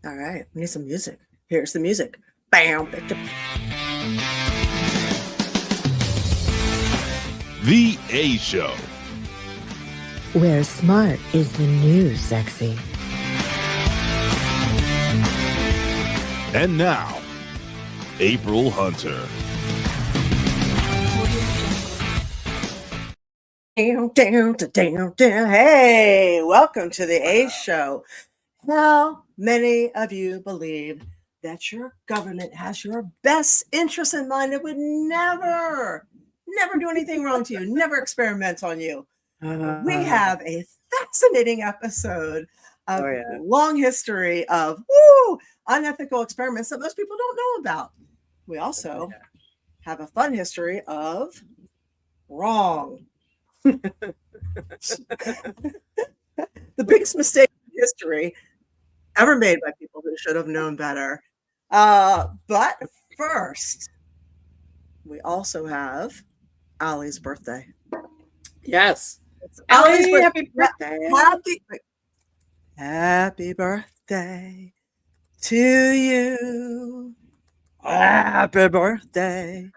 All right, we need some music. Here's the music. Bam. The A Show. Where smart is the new sexy. And now, April Hunter. Hey, welcome to the A Show. How many of you believe that your government has your best interest in mind and would never do anything wrong to you, never experiment on you? We have a fascinating episode of long history of unethical experiments that most people don't know about. We also have a fun history of wrong. The biggest mistake in history ever made by people who should have known better. But first, we also have Allie's birthday. Yes. Allie's birthday. Happy birthday. Happy birthday to you. Happy birthday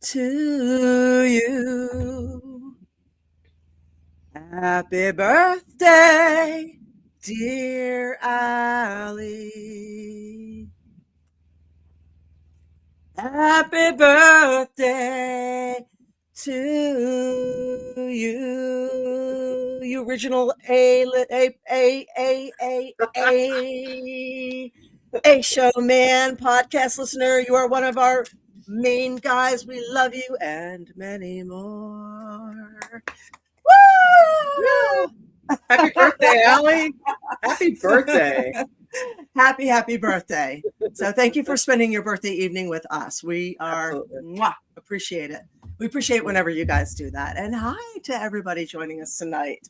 to you. Happy birthday, dear Allie. Happy birthday to you original A Show man podcast listener. You are one of our main guys. We love you and many more. Woo! Happy birthday, Allie. Happy birthday. Happy birthday. So thank you for spending your birthday evening with us. We appreciate it. We appreciate whenever you guys do that. And hi to everybody joining us tonight.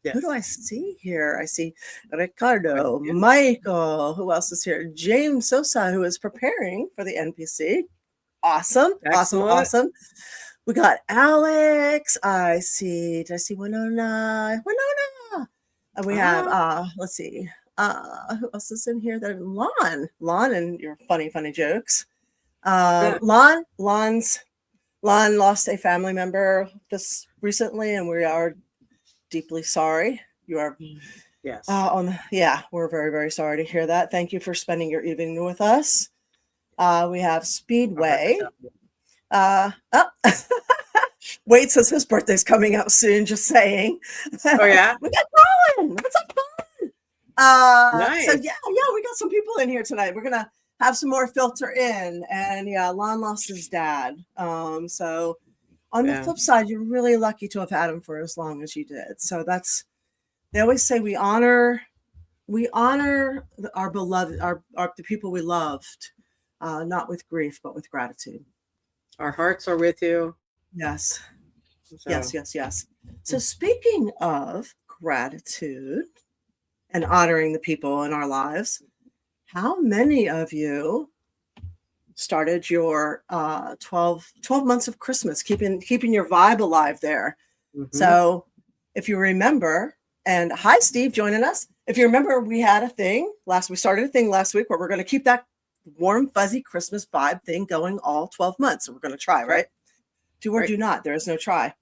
Yes. Who do I see here? I see Ricardo, Michael. Who else is here? James Sosa, who is preparing for the NPC. Awesome. Excellent. Awesome. We got Alex. Did I see Winona? And we have, let's see. Who else is in here? Lon and your funny jokes. Lon lost a family member this recently, and we are deeply sorry. You are, yes. We're very, very sorry to hear that. Thank you for spending your evening with us. We have Speedway. Wade says his birthday's coming up soon. Just saying. Oh yeah. We got Colin. What's up, Colin? Nice. So we got some people in here tonight. We're gonna have some more filter in, and Lon lost his dad. So on the flip side, you're really lucky to have had him for as long as you did. So they always say we honor our beloved, the people we loved, not with grief, but with gratitude. Our hearts are with you. Yes. Yes. So speaking of gratitude and honoring the people in our lives, how many of you started your 12 months of Christmas, keeping your vibe alive there? Mm-hmm. So if you remember, and hi, Steve, joining us. If you remember, we started a thing last week where we're going to keep that warm, fuzzy Christmas vibe thing going all 12 months. So we're going to try, right? Do or do not. There is no try.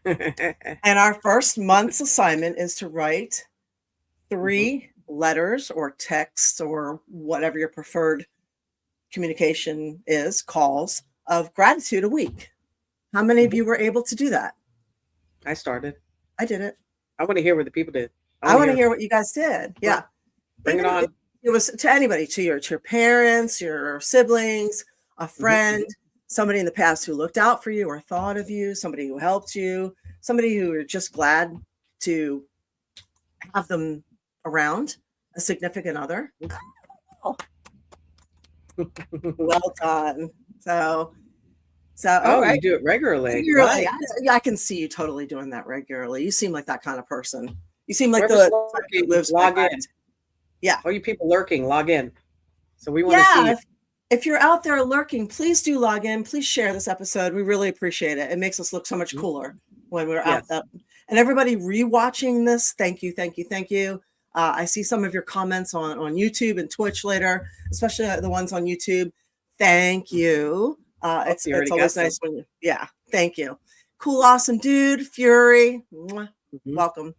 And our first month's assignment is to write 3 letters or texts or whatever your preferred communication is, calls of gratitude a week. How many of you were able to do that? I started. I did it. I want to hear what the people did. I want to hear what you guys did. Yeah. Bring it on. It was to anybody, to your parents, your siblings, a friend, somebody in the past who looked out for you or thought of you, somebody who helped you, somebody who you're just glad to have them around, a significant other. Well done. So right. You do it regularly. Right. I can see you totally doing that regularly. You seem like that kind of person. You seem like the who lives log in. Yeah. All you people lurking, log in. So we want to see you. If you're out there lurking, please do log in. Please share this episode. We really appreciate it. It makes us look so much cooler when we're out there. And everybody rewatching this, thank you. I see some of your comments on YouTube and Twitch later, especially the ones on YouTube. Thank you. It's always nice when thank you. Cool, awesome dude, Fury. Welcome.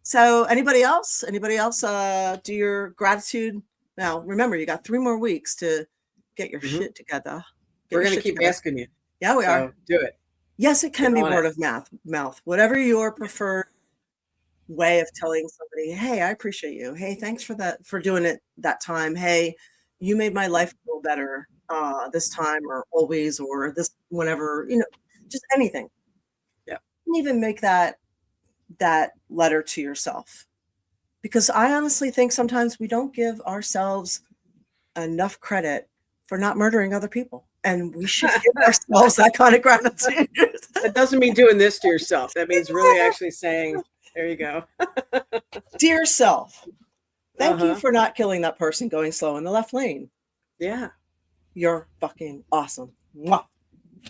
So anybody else do your gratitude now. Remember, you got 3 more weeks to get your shit together. We're going to keep asking you. Yeah, we are. Do it. Yes, it can be word of mouth. Whatever your preferred way of telling somebody, hey, I appreciate you. Hey, thanks for doing it that time. Hey, you made my life feel better this time, or always, or this whenever, just anything. Yeah. You can even make that letter to yourself, because I honestly think sometimes we don't give ourselves enough credit for not murdering other people, and we should give ourselves that kind of gratitude. That doesn't mean doing this to yourself. That means really actually saying, there you go. Dear self, thank you for not killing that person going slow in the left lane. Yeah. You're fucking awesome. Mwah.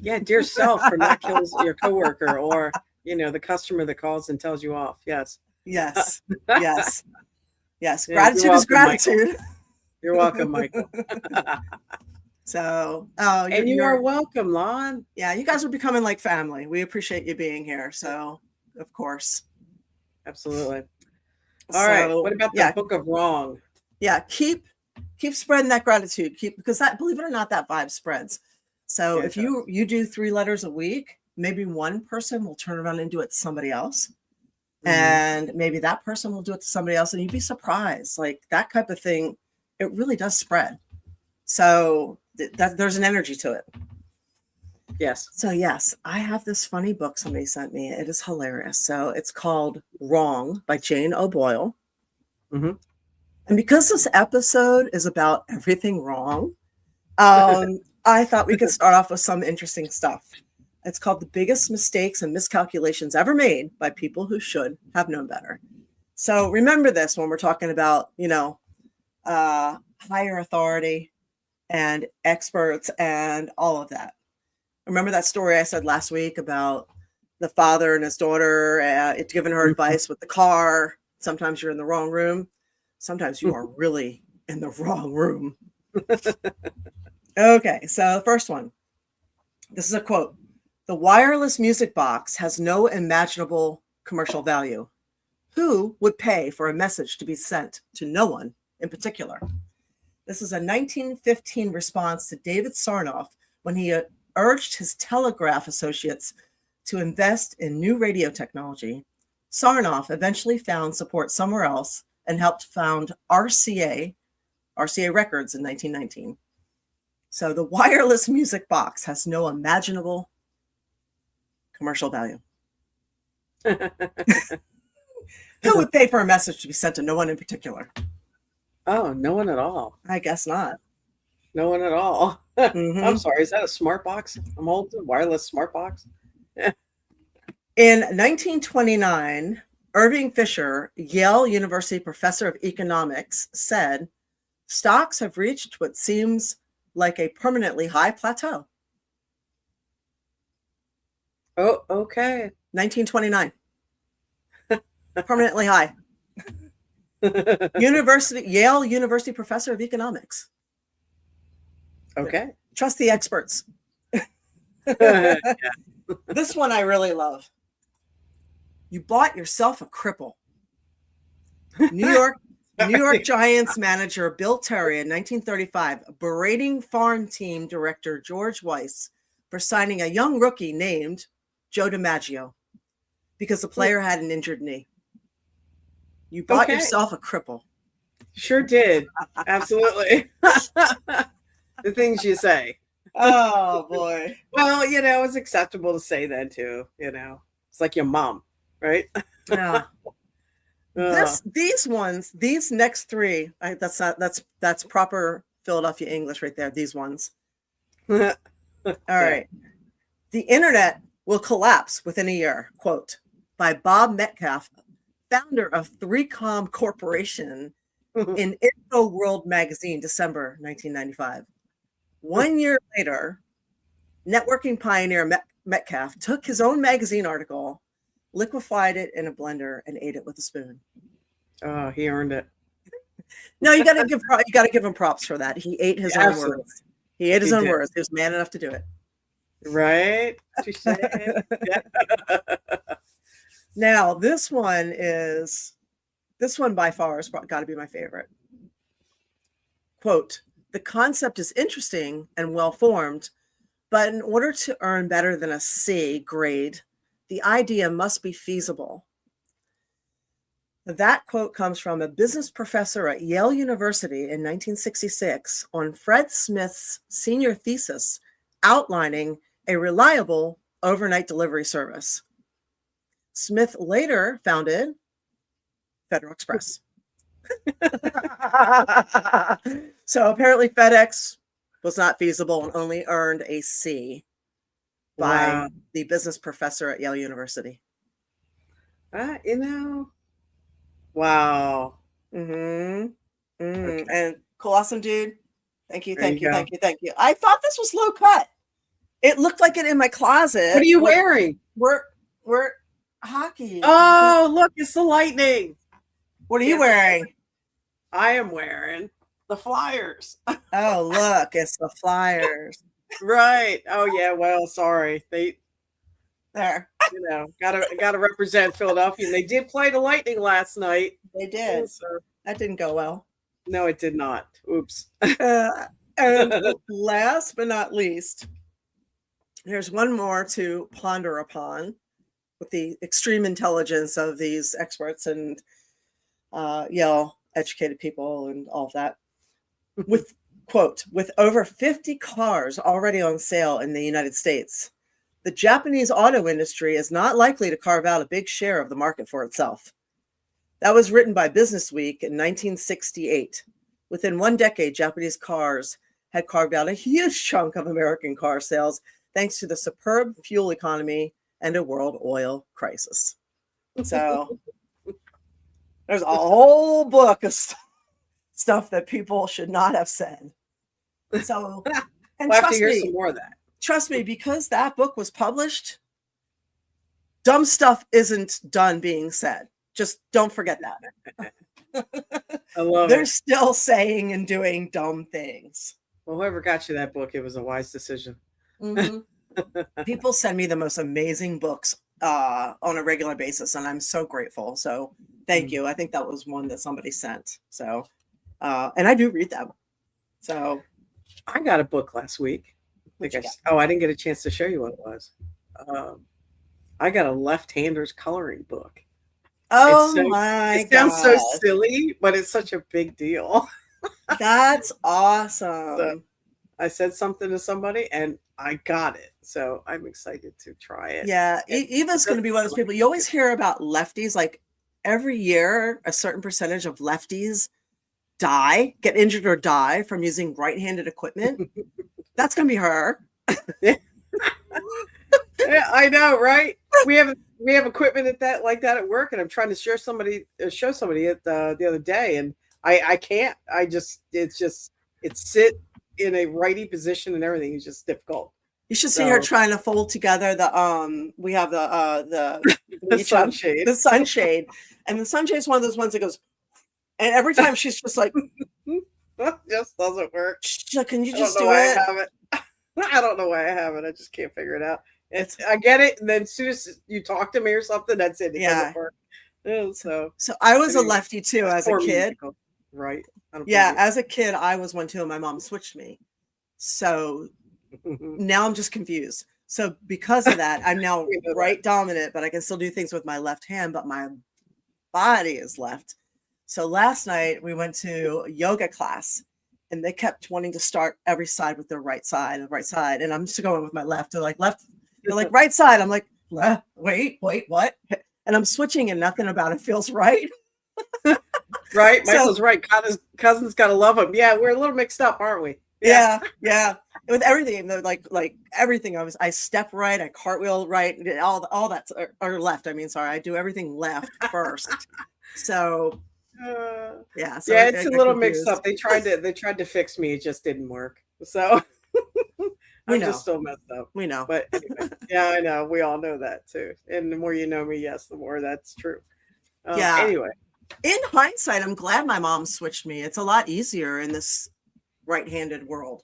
Yeah, dear self, for not killing your coworker, or the customer that calls and tells you off. Yes. Yes. Yes. Yes. Gratitude is gratitude. Michael. You're welcome, Michael. So, and you are welcome, Lon. Yeah, you guys are becoming like family. We appreciate you being here. So, of course. Absolutely. All right. What about the Book of Wrong? Yeah, keep spreading that gratitude. Because that, believe it or not, that vibe spreads. So if you do 3 letters a week, maybe one person will turn around and do it to somebody else. And maybe that person will do it to somebody else, and you'd be surprised. Like that type of thing, it really does spread. So there's an energy to it. Yes. So yes, I have this funny book somebody sent me. It is hilarious. So it's called Wrong by Jane O'Boyle. And because this episode is about everything wrong, I thought we could start off with some interesting stuff. It's called The Biggest Mistakes and Miscalculations Ever Made by People Who Should Have Known Better. So remember this when we're talking about, higher authority and experts and all of that. Remember that story I said last week about the father and his daughter giving her advice with the car. Sometimes you're in the wrong room. Sometimes you are really in the wrong room. Okay, so the first one. This is a quote. The wireless music box has no imaginable commercial value. Who would pay for a message to be sent to no one in particular? This is a 1915 response to David Sarnoff when he urged his telegraph associates to invest in new radio technology. Sarnoff eventually found support somewhere else and helped found RCA Records in 1919. So the wireless music box has no imaginable commercial value. Who would pay for a message to be sent to no one in particular? Oh, no one at all. I guess not. No one at all. I'm sorry. Is that a smart box? I'm holding a wireless smart box. In 1929, Irving Fisher, Yale University professor of economics, said, stocks have reached what seems like a permanently high plateau. Oh, okay. 1929. Permanently high. Yale University professor of economics. Okay. Trust the experts. This one I really love. You bought yourself a cripple. New York Giants manager Bill Terry in 1935 berating farm team director George Weiss for signing a young rookie named Joe DiMaggio because the player had an injured knee. You bought yourself a cripple. Sure did. Absolutely. The things you say. Oh, boy. Well, it's acceptable to say that too. It's like your mom, right? Yeah. These next 3, that's proper Philadelphia English right there. These ones. All right. The internet will collapse within a year, quote, by Bob Metcalf, founder of 3Com Corporation in Info World magazine, December 1995. 1 year later, networking pioneer Metcalf took his own magazine article, liquefied it in a blender, and ate it with a spoon. Oh, he earned it. No, you got to give him props for that. He ate his own Absolutely. words. He ate his He own did. words. He was man enough to do it. Right? Touche. Yeah. Now, this one by far has got to be my favorite. Quote, the concept is interesting and well formed, but in order to earn better than a C grade, the idea must be feasible. That quote comes from a business professor at Yale University in 1966 on Fred Smith's senior thesis outlining a reliable overnight delivery service. Smith later founded Federal Express. So apparently FedEx was not feasible and only earned a C by the business professor at Yale University. Wow. Okay. Okay. And cool, awesome dude. Thank you. There you go. Thank you. I thought this was low cut. It looked like it in my closet. What are you wearing? We're hockey. Oh, look, it's the Lightning. What are you wearing? I am wearing the Flyers. Oh, look, it's the Flyers. Right. Oh yeah. Well, sorry. They there. Gotta represent Philadelphia. And they did play the Lightning last night. They did. So that didn't go well. No, it did not. Oops. And last but not least, here's one more to ponder upon with the extreme intelligence of these experts and Yale educated people and all of that. With quote, with over 50 cars already on sale in the United States, the Japanese auto industry is not likely to carve out a big share of the market for itself. That was written by Businessweek in 1968. Within 1 decade, Japanese cars had carved out a huge chunk of American car sales thanks to the superb fuel economy and a world oil crisis. So there's a whole book of stuff that people should not have said. So, and we'll have to hear some more of that. Trust me, because that book was published, dumb stuff isn't done being said. Just don't forget that. I love They're it. still saying and doing dumb things. Well, whoever got you that book, it was a wise decision. People send me the most amazing books on a regular basis, and I'm so grateful. So thank you. I think that was one that somebody sent. So, and I do read them. So I got a book last week. I didn't get a chance to show you what it was. I got a left-hander's coloring book. Oh my god! It sounds so silly, but it's such a big deal. That's awesome. So I said something to somebody, and I got it. So I'm excited to try it. Yeah, Eva's going to be one of those people. You always hear about lefties. Like every year, a certain percentage of lefties get injured or die from using right-handed equipment. That's going to be her. Yeah, I know, right? We have equipment like that at work, and I'm trying to show somebody it the other day, and I can't. It's sit in a righty position and everything is just difficult. You should see her trying to fold together we have the sunshade. The sunshade, and the sunshade is one of those ones that goes, and every time she's just like, it just doesn't work. Can you just do it? I don't know why I have it. I just can't figure it out. I get it, and then as soon as you talk to me or something, that's it. It doesn't work. So I was a lefty too as a kid. Right. Yeah, as a kid, I was one too, and my mom switched me. So now I'm just confused. So because of that, I'm now right dominant, but I can still do things with my left hand, but my body is left. So last night we went to yoga class, and they kept wanting to start every side with their right side, and I'm just going with my left. They're like left. They're like right side. I'm like, wait, what? And I'm switching, and nothing about it feels right. Right, Michael's right. Cousin's gotta love him. Yeah, we're a little mixed up, aren't we? Yeah. With everything, like everything, I step right, I cartwheel right, all that's or left. I mean, sorry, I do everything left first. So yeah, it's a little mixed up. They tried to fix me, it just didn't work. So I'm just still messed up. We know, but anyway, yeah, I know. We all know that too. And the more you know me, yes, the more that's true. Yeah. Anyway. In hindsight, I'm glad my mom switched me. It's a lot easier in this right-handed world.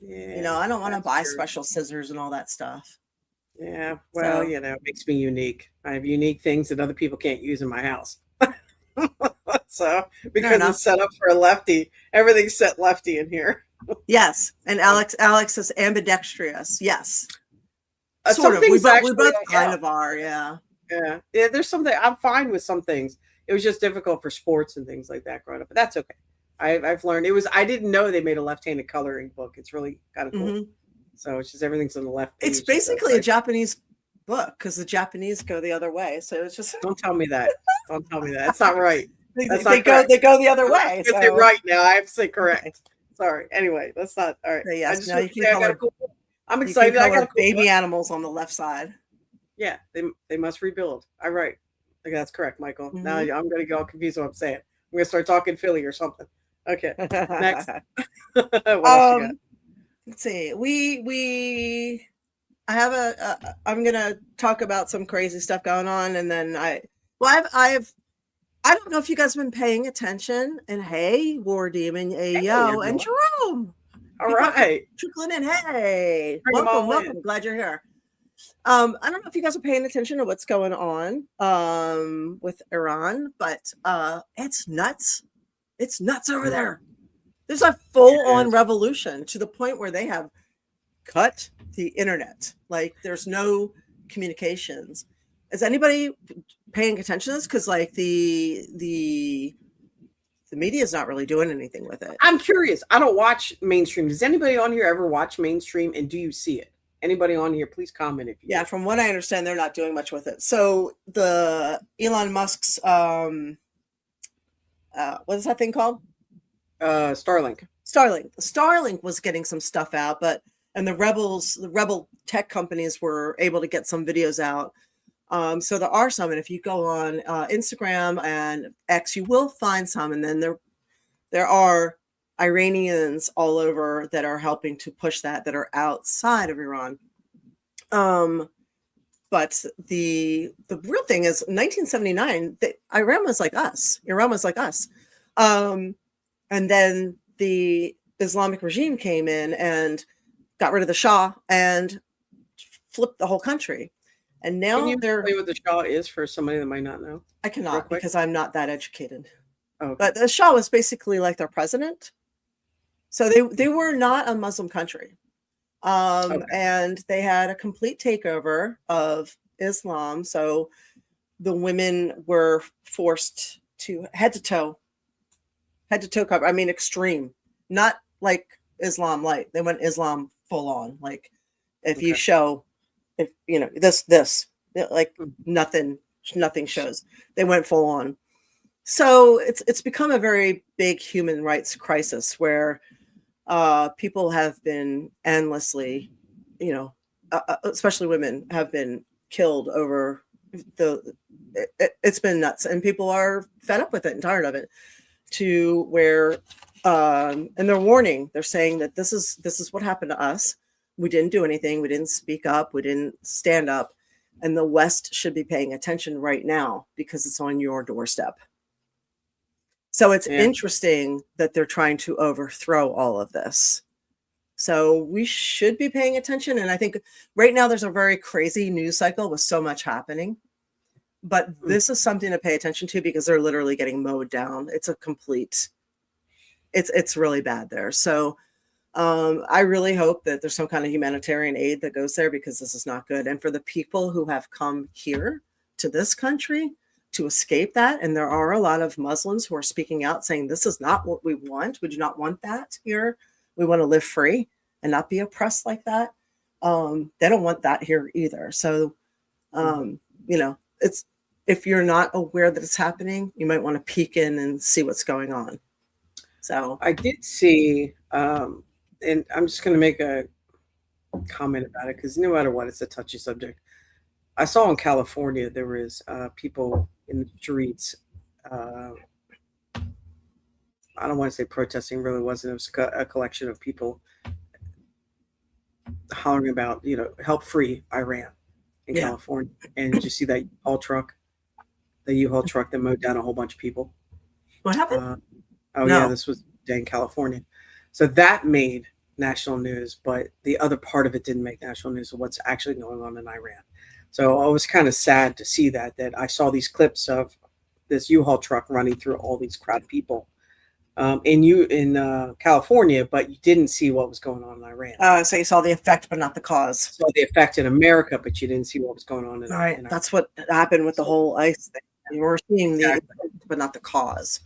Yeah, I don't want to that's buy true. special scissors and all that stuff. Yeah, well, So it makes me unique. I have unique things that other people can't use in my house. So fair because enough. it's set up for a lefty, everything's set lefty in here. Yes, and Alex is ambidextrous. Yes, sort Some of. things We actually both don't kind count. of are. Yeah. Yeah. There's something I'm fine with some things. It was just difficult for sports and things like that growing up, but that's okay. I've learned. I didn't know they made a left-handed coloring book. It's really kind of cool. Hmm. So it's just everything's on the left It's page. So basically a Japanese book because the Japanese go the other way. So it's just don't tell me that. Don't tell me that. That's not right. they, That's they not go correct. they go the other I'm not way. going to say So right now. I have to say okay. correct. Sorry. Anyway, that's not all right. So I yes, just now want you to can say I got a color cool book. I'm you can excited. I got color a cool baby book. animals on the left side. Yeah, they must rebuild. All right. Okay, that's correct, Michael. Now Hmm. I'm going to get all confused what I'm saying. I'm going to start talking Philly or something. Okay. Next. What else you got? Let's see. We I have I'm gonna talk about some crazy stuff going on, and then I don't know if you guys have been paying attention. And hey, War Demon, hey Hey, yo, and everyone. Jerome, All people are right. trickling in. Hey, Bring them welcome, all in. welcome. Glad you're here. I don't know if you guys are paying attention to what's going on with Iran, but it's nuts. It's nuts over there. There's a full It on is. revolution to the point where they have cut the internet. Like there's no communications. Is anybody paying attention to this? Because like the media is not really doing anything with it. I'm curious. I don't watch mainstream. Does anybody on here ever watch mainstream, and do you see it? Anybody on here, please comment if you Yeah, do. from what I understand, they're not doing much with it. So the Elon Musk's what is that thing called? Starlink. Starlink was getting some stuff out, but and the rebel tech companies were able to get some videos out. So there are some, and if you go on Instagram and X, you will find some. And then there are Iranians all over that are helping to push that are outside of Iran. But the real thing is 1979, Iran was like us. Iran was like us. And then the Islamic regime came in and got rid of the Shah and flipped the whole country. And Can now you explain what the Shah is for somebody that might not know? I cannot because I'm not that educated. Oh, okay. But the Shah was basically like their president. So they were not a Muslim country. Okay. And they had a complete takeover of Islam. So the women were forced to head to toe cover. I mean, extreme, not like Islam light. They went Islam full on. Like if you Okay. show, if you know this, like nothing shows. They went full on. So it's become a very big human rights crisis where people have been endlessly, especially women have been killed over it's been nuts, and people are fed up with it and tired of it to where and they're warning, they're saying that this is what happened to us. We didn't do anything, we didn't speak up, we didn't stand up, and the West should be paying attention right now because it's on your doorstep. So it's interesting that they're trying to overthrow all of this. So we should be paying attention. And I think right now there's a very crazy news cycle with so much happening. But this is something to pay attention to because they're literally getting mowed down. It's a complete, it's really bad there. So I really hope that there's some kind of humanitarian aid that goes there because this is not good. And for the people who have come here to this country to escape that, and there are a lot of Muslims who are speaking out saying this is not what we want. We do not want that here. We want to live free and not be oppressed like that. They don't want that here either. So, it's, if you're not aware that it's happening, you might want to peek in and see what's going on. So I did see, and I'm just going to make a comment about it because no matter what, it's a touchy subject. I saw in California there was people in the streets. I don't want to say protesting, really wasn't. It was a collection of people hollering about, help free Iran in California. And did you see that all truck? the U-Haul truck that mowed down a whole bunch of people. What happened? Oh No. yeah, this was in California. So that made national news, but the other part of it didn't make national news of what's actually going on in Iran. So I was kind of sad to see that I saw these clips of this U-Haul truck running through all these crowd people in California, but you didn't see what was going on in Iran. So you saw the effect, but not the cause. Saw the effect in America, but you didn't see what was going on in Right. in That's what happened with the whole ICE thing. You were seeing the Exactly. effect, but not the cause.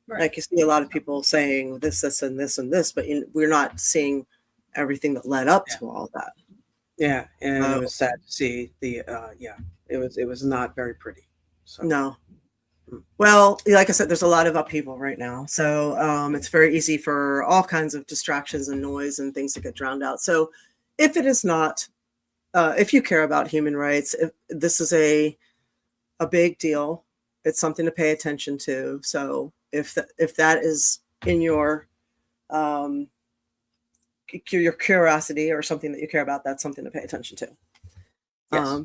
Right. Like you see a lot of people saying this, and this, and this, but we're not seeing everything that led up to all that. Yeah, and it was sad to see the it was not very pretty. So No. Well, like I said, there's a lot of upheaval right now. So it's very easy for all kinds of distractions and noise and things to get drowned out. So if it is not, if you care about human rights, if this is a big deal, it's something to pay attention to. So if that is in your curiosity or something that you care about, that's something to pay attention to. yes.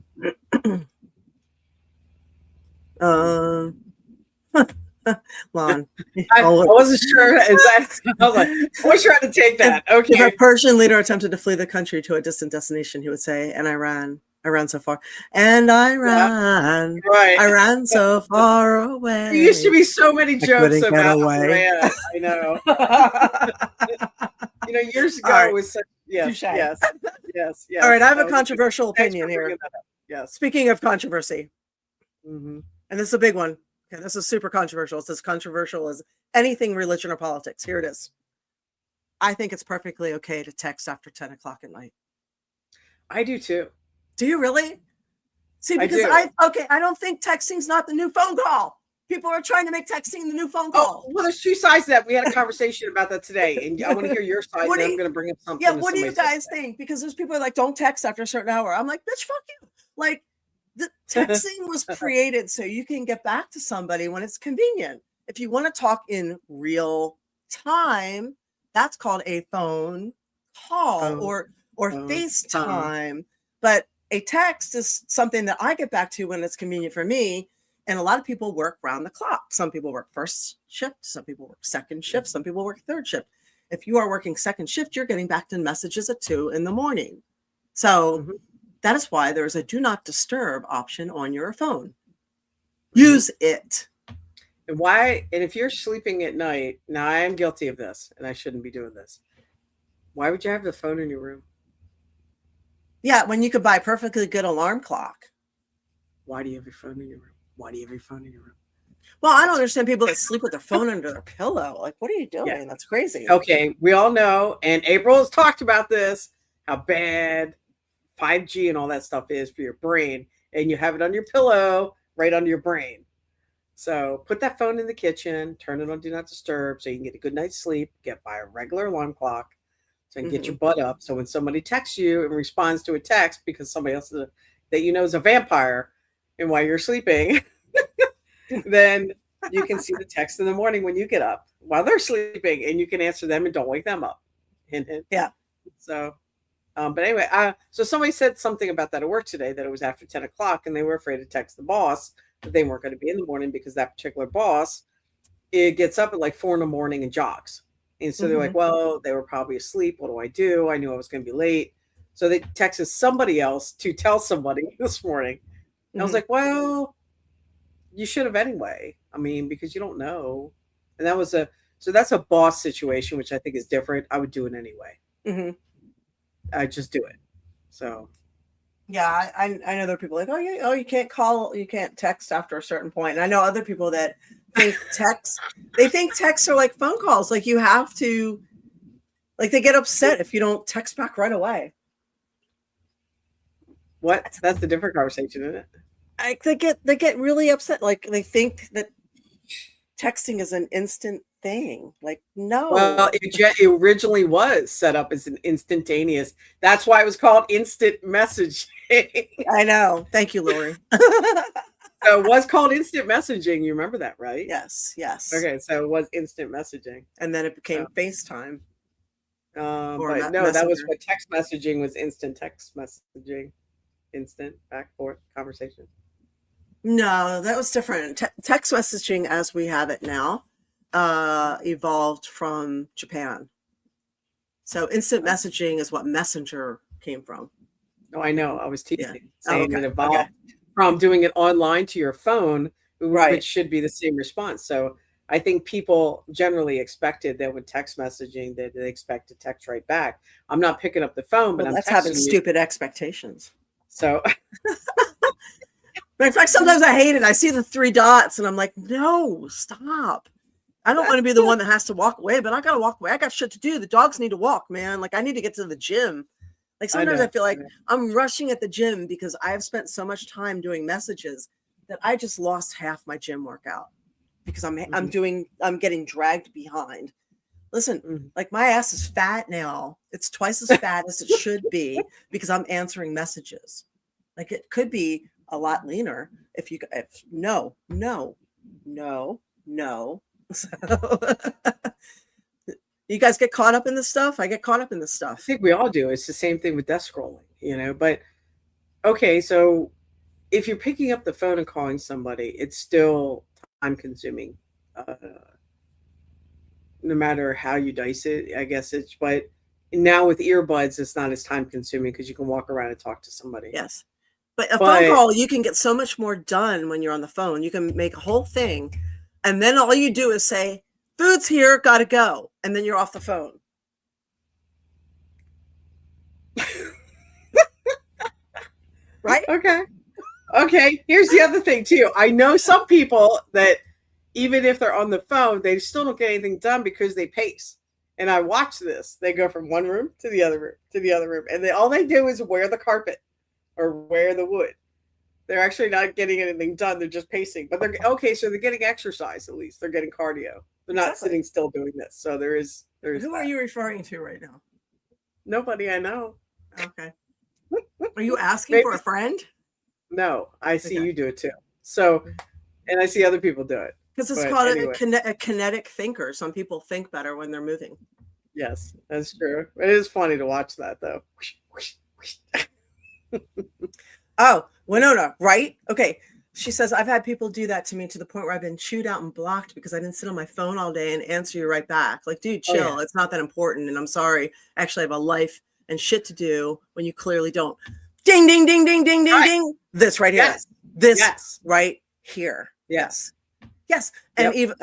Lon, I wasn't sure. I was like, I was trying to take that. Okay. If a Persian leader attempted to flee the country to a distant destination, he would say, "And I ran so far, and I ran, right. I ran so far away." There used to be so many jokes about away. Iran. I know. Years ago Right. it was such, yes. All right, I have a controversial opinion here. Yes. Speaking of controversy, Mm-hmm. and this is a big one. Okay, this is super controversial. It's as controversial as anything religion or politics. Here it is. I think it's perfectly okay to text after 10 o'clock at night. I do too. Do you really? See, because I don't think texting's not the new phone call. People are trying to make texting the new phone call. Oh, well, there's two sides to that. We had a conversation about that today, and I want to hear your side. And I'm going to bring up something. Yeah, what do you guys think? Because there's people who are like, don't text after a certain hour. I'm like, bitch, fuck you. Like, the texting was created so you can get back to somebody when it's convenient. If you want to talk in real time, that's called a phone call or FaceTime. But a text is something that I get back to when it's convenient for me. And a lot of people work round the clock. Some people work first shift. Some people work second shift. Some people work third shift. If you are working second shift, you're getting back to messages at 2 a.m. So that is why there is a do not disturb option on your phone. Use it. And why? And if you're sleeping at night, now I am guilty of this, and I shouldn't be doing this. Why would you have the phone in your room? Yeah, when you could buy a perfectly good alarm clock. Why do you have your phone in your room? Why do you have your phone in your room? Well, I don't understand people that sleep with their phone under their pillow. Like, what are you doing? Yeah. That's crazy. Okay, we all know, and April has talked about this, how bad 5G and all that stuff is for your brain, and you have it on your pillow, right under your brain. So put that phone in the kitchen, turn it on Do Not Disturb so you can get a good night's sleep, get by a regular alarm clock, so you can get your butt up. So when somebody texts you and responds to a text because somebody else that you know is a vampire, and while you're sleeping, then you can see the text in the morning when you get up while they're sleeping, and you can answer them and don't wake them up. Hint, hint. Yeah. So, but anyway, so somebody said something about that at work today, that it was after 10 o'clock and they were afraid to text the boss that they weren't going to be in the morning because that particular boss, it gets up at like 4 a.m. and jogs. And so they're like, well, they were probably asleep. What do I do? I knew I was going to be late. So they texted somebody else to tell somebody this morning. I was like, well, you should have anyway. I mean, because you don't know. And that's a boss situation, which I think is different. I would do it anyway. I just do it. So. Yeah, I know there are people like, you can't call, you can't text after a certain point. And I know other people that think texts are like phone calls. Like you have to, like they get upset if you don't text back right away. What? That's a different conversation, isn't it? They get really upset. Like they think that texting is an instant thing. Like, no. Well, it originally was set up as an instantaneous. That's why it was called instant messaging. I know. Thank you, Lori. So it was called instant messaging. You remember that, right? Yes. Okay, so it was instant messaging. And then it became FaceTime. But no, that was what text messaging was, instant text messaging. Instant back forth conversation. No, that was different. Text messaging as we have it now evolved from Japan. So instant messaging is what Messenger came from. Oh, I know. I was Yeah. teasing, Oh, saying okay. it evolved from doing it online to your phone, Right. which should be the same response. So I think people generally expected that with text messaging that they expect to text right back. I'm not picking up the phone, but Well, I'm that's having texting you. stupid expectations. So But in fact, sometimes I hate it. I see the 3 dots and I'm like, no, stop. I don't want to be the one that has to walk away, but I got to walk away. I got shit to do. The dogs need to walk, man. Like I need to get to the gym. Like sometimes I feel like I'm rushing at the gym because I have spent so much time doing messages that I just lost half my gym workout because I'm getting dragged behind. Listen, like my ass is fat now. It's twice as fat as it should be because I'm answering messages. Like it could be a lot leaner if no. So, you guys get caught up in this stuff? I get caught up in this I stuff. think we all do. It's the same thing with desk scrolling, but okay, so if you're picking up the phone and calling somebody, it's still time consuming. No matter how you dice it, I guess but now with earbuds, it's not as time consuming because you can walk around and talk to somebody. Yes. But phone call, you can get so much more done when you're on the phone. You can make a whole thing, and then all you do is say, food's here, gotta go. And then you're off the phone. Right? Okay. Here's the other thing, too. I know some people that even if they're on the phone, they still don't get anything done because they pace. And I watch this. They go from one room to the other room to the other room. And all they do is wear the carpet or wear the wood. They're actually not getting anything done. They're just pacing. But so they're getting exercise at least. They're getting cardio. They're not sitting still doing this. So there is Who are you referring to right now? Nobody I know. Okay. Are you asking for a friend? No, I see you do it too. So, and I see other people do it. Because it's called a kinetic thinker. Some people think better when they're moving. Yes, that's true. It is funny to watch that, though. Oh, Winona, right? Okay. She says, I've had people do that to me to the point where I've been chewed out and blocked because I didn't sit on my phone all day and answer you right back. Like, dude, chill. Oh, yeah. It's not that important. And I'm sorry. Actually, I have a life and shit to do when you clearly don't. Ding, ding, ding, ding, ding, ding, ding. This right here. Yes. This right here. Yes. Yes. And Eva,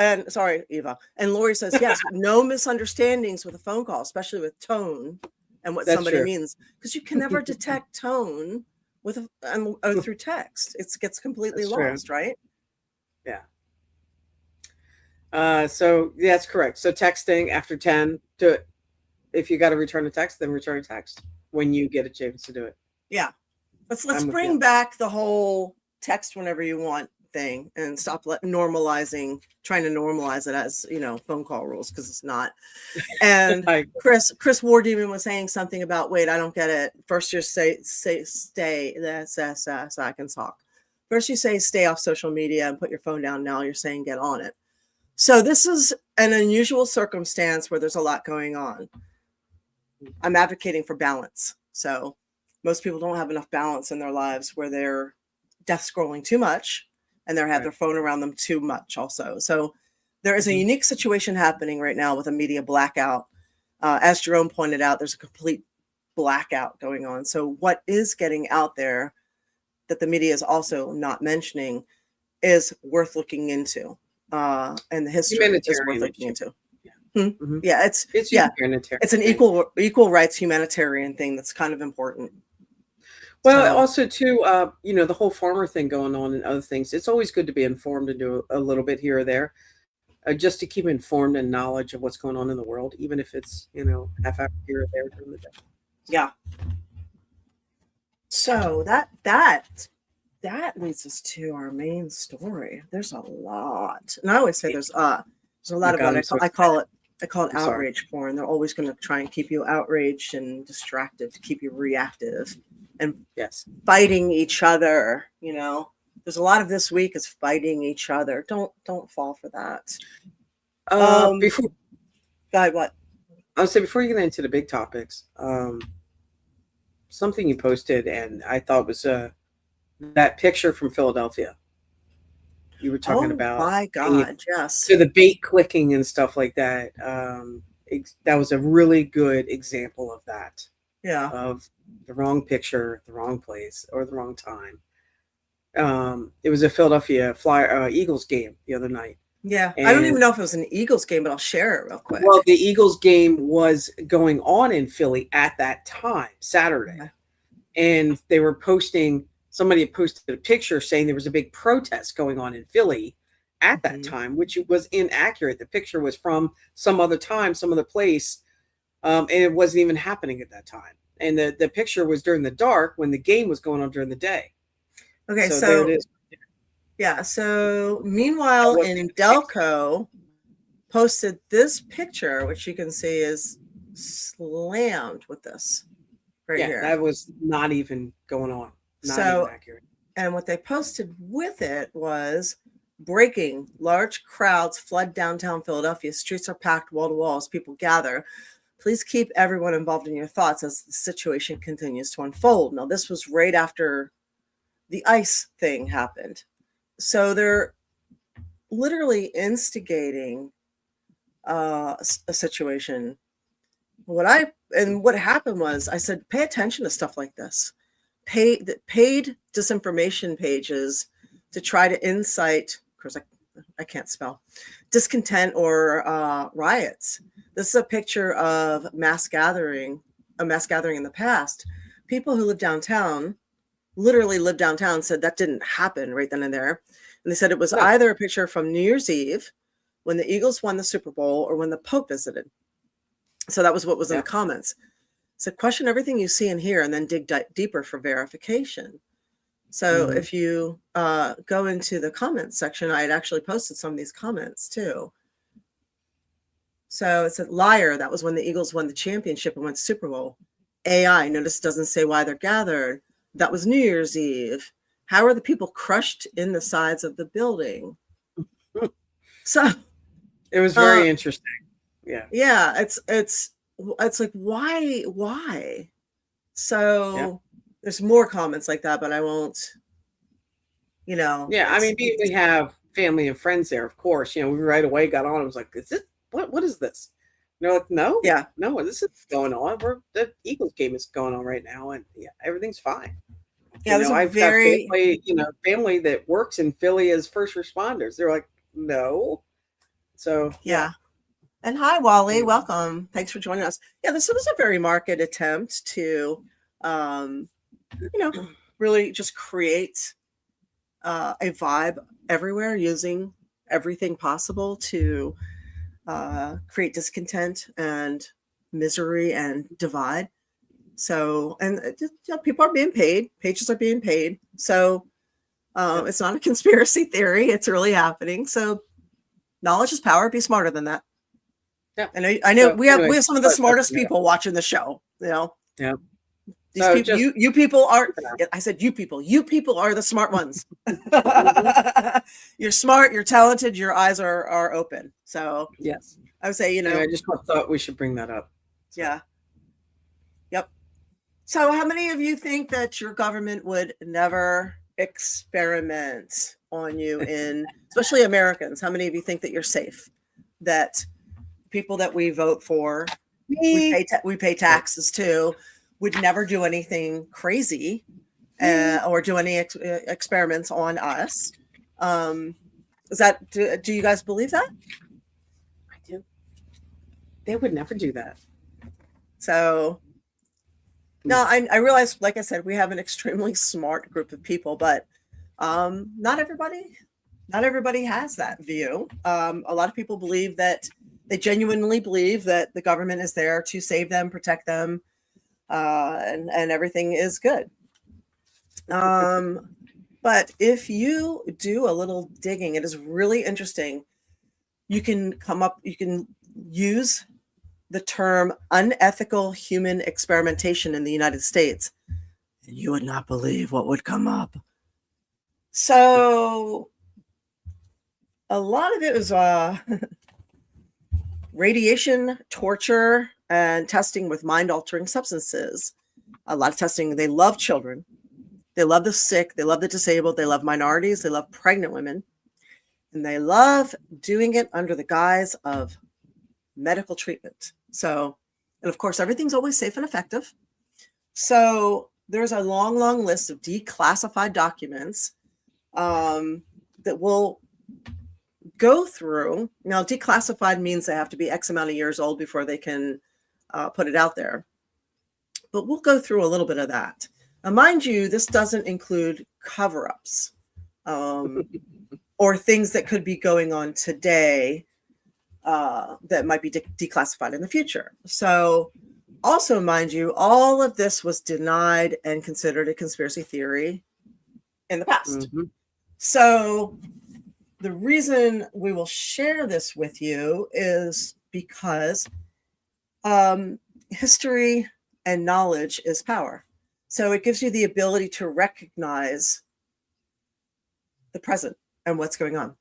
and Lori says, yes, no misunderstandings with a phone call, especially with tone and what somebody means. Because you can never detect tone through text. It gets completely lost, right? Yeah. So that's correct. So texting after 10, do it. If you got to return a text, then return a text when you get a chance to do it. Yeah. Let's bring back the whole text whenever you want thing and stop trying to normalize it as, phone call rules, because it's not. And Chris Wardemon was saying something about, wait, I don't get it. First you say stay. That's I can talk. First you say stay off social media and put your phone down. Now you're saying get on it. So this is an unusual circumstance where there's a lot going on. I'm advocating for balance. So most people don't have enough balance in their lives where they're death scrolling too much and they have their phone around them too much also. So there is a unique situation happening right now with a media blackout. As Jerome pointed out, there's a complete blackout going on. So what is getting out there that the media is also not mentioning is worth looking into. And the history is worth looking into. Yeah, it's an equal rights humanitarian thing that's kind of important. Well, also too, the whole farmer thing going on and other things. It's always good to be informed and do a little bit here or there, just to keep informed and knowledge of what's going on in the world, even if it's half hour here or there during the day. Yeah. So that leads us to our main story. There's a lot, and I always say there's a lot of what I call it outrage porn. They're always going to try and keep you outraged and distracted to keep you reactive and fighting each other. There's a lot of this week is fighting each other. Don't fall for that. Before, God, what? I would say before you get into the big topics, something you posted and I thought was that picture from Philadelphia you were talking Oh about. my God, yes. So the bait clicking and stuff like that. That was a really good example of that, Yeah. of the wrong picture, the wrong place, or the wrong time. It was a Philadelphia Eagles game the other night. Yeah. I don't And even know if it was an Eagles game, but I'll share it real quick. well, the Eagles game was going on in Philly at that time, Saturday. Okay. And somebody had posted a picture saying there was a big protest going on in Philly at that time, which was inaccurate. The picture was from some other time, some other place, and it wasn't even happening at that time. And the picture was during the dark when the game was going on during the day. Okay, So there it is. Yeah, so meanwhile in Delco posted this picture, which you can see is slammed with this right here. That was not even going on. Not even accurate. And what they posted with it was breaking: large crowds flood downtown Philadelphia. Streets are packed wall to wall as people gather. Please keep everyone involved in your thoughts as the situation continues to unfold. Now, this was right after the ICE thing happened. So they're literally instigating a situation. What happened was, I said, pay attention to stuff like this. Paid disinformation pages to try to incite, of course, I can't spell, discontent or riots. This is a picture of a mass gathering in the past. People who live downtown, literally live downtown, said that didn't happen right then and there. And they said it was either a picture from New Year's Eve when the Eagles won the Super Bowl or when the Pope visited. So that was what was in the comments. So question everything you see and hear and then dig deeper for verification. So if you go into the comments section, I had actually posted some of these comments too. So it's a liar. That was when the Eagles won the championship and went Super Bowl. AI, notice it doesn't say why they're gathered. That was New Year's Eve. How are the people crushed in the sides of the building? So it was very interesting. Yeah, it's like, why? So there's more comments like that, but I won't, I mean, we have family and friends there, of course. We right away got on. I was like, is this what is this? And they're like, no, this is going on. The Eagles game is going on right now, and everything's fine. Yeah, I've got family that works in Philly as first responders. They're like, no. So And hi, Wally, welcome. Thanks for joining us. Yeah, this was a very marked attempt to, really just create a vibe everywhere, using everything possible to create discontent and misery and divide. So, and people are being paid, pages are being paid. So it's not a conspiracy theory. It's really happening. So knowledge is power. Be smarter than that. Yeah. I know we have some of the smartest people watching the show, Yeah. These people, you people are, I said, you people are the smart ones. You're smart, you're talented, your eyes are open. So yes, I would say, I just thought we should bring that up. So. Yeah. Yep. So how many of you think that your government would never experiment on you especially Americans? How many of you think that you're safe? That people that we vote for, we pay taxes to, would never do anything crazy or do any experiments on us. Do you guys believe that? I do. They would never do that. So no, I realize, like I said, we have an extremely smart group of people, but not everybody has that view. A lot of people believe that they genuinely believe that the government is there to save them, protect them, and everything is good. But if you do a little digging, it is really interesting. You can use the term unethical human experimentation in the United States, and you would not believe what would come up. So a lot of it was radiation, torture, and testing with mind-altering substances. A lot of testing. They love children. They love the sick. They love the disabled. They love minorities. They love pregnant women. And they love doing it under the guise of medical treatment. So, and of course, everything's always safe and effective. So there's a long, long list of declassified documents that we'll go through. Now, declassified means they have to be X amount of years old before they can put it out there. But we'll go through a little bit of that. Now, mind you, this doesn't include cover-ups or things that could be going on today that might be declassified in the future. So also, mind you, all of this was denied and considered a conspiracy theory in the past. So the reason we will share this with you is because history and knowledge is power. So it gives you the ability to recognize the present and what's going on.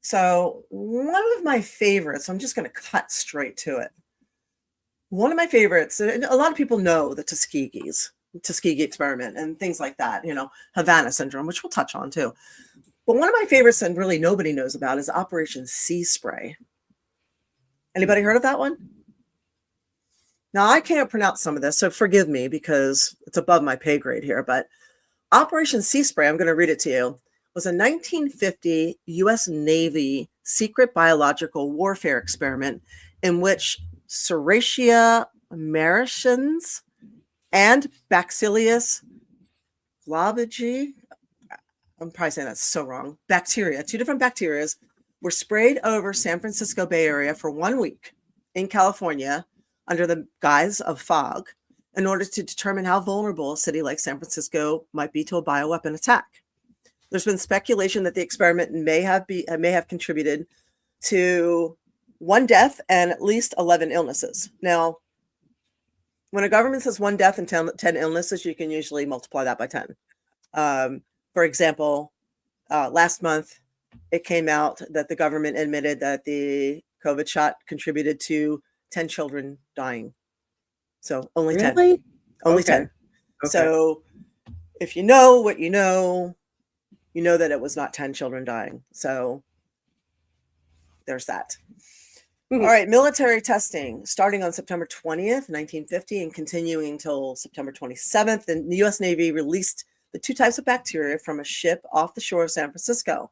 So one of my favorites, I'm just going to cut straight to it. One of my favorites, and a lot of people know the Tuskegee experiment and things like that, Havana syndrome, which we'll touch on too. But one of my favorites, and really nobody knows about, is Operation Sea Spray. Anybody heard of that one? Now, I can't pronounce some of this, so forgive me because it's above my pay grade here. But Operation Sea Spray, I'm going to read it to you, was a 1950 U.S. Navy secret biological warfare experiment in which Serratia maritians and Bacillus globigi, I'm probably saying that's so wrong, bacteria, 2 different bacterias, were sprayed over San Francisco Bay Area for 1 week in California under the guise of fog in order to determine how vulnerable a city like San Francisco might be to a bioweapon attack. There's been speculation that the experiment may have contributed to 1 death and at least 11 illnesses. Now, when a government says 1 death and 10 illnesses, you can usually multiply that by 10. For example, last month, it came out that the government admitted that the COVID shot contributed to 10 children dying. So only 10. Only 10. Okay. So if you know what you know that it was not 10 children dying. So there's that. All right, military testing starting on September 20th, 1950 and continuing until September 27th. And the U.S. Navy released the 2 types of bacteria from a ship off the shore of San Francisco.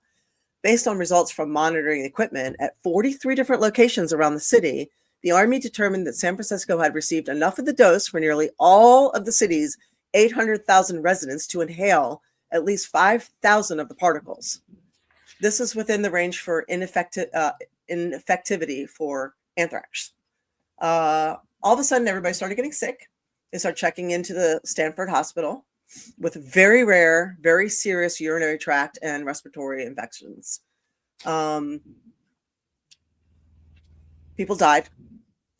Based on results from monitoring the equipment at 43 different locations around the city, the Army determined that San Francisco had received enough of the dose for nearly all of the city's 800,000 residents to inhale at least 5,000 of the particles. This is within the range for ineffectivity for anthrax. All of a sudden, everybody started getting sick. They started checking into the Stanford Hospital with very rare, very serious urinary tract and respiratory infections. People died.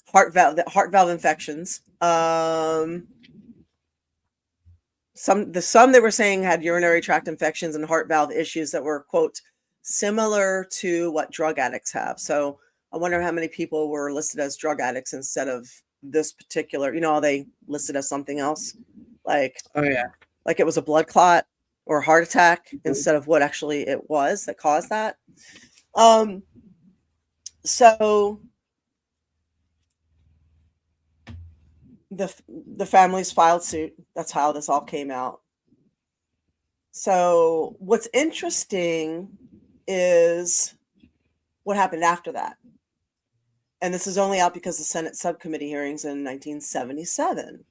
Heart valve infections. Some they were saying had urinary tract infections and heart valve issues that were, quote, similar to what drug addicts have. So I wonder how many people were listed as drug addicts instead of this particular, they listed as something else. Like, oh yeah, like it was a blood clot or a heart attack instead of what actually it was that caused that. So the families filed suit. That's how this all came out. So what's interesting is what happened after that. And this is only out because of Senate subcommittee hearings in 1977.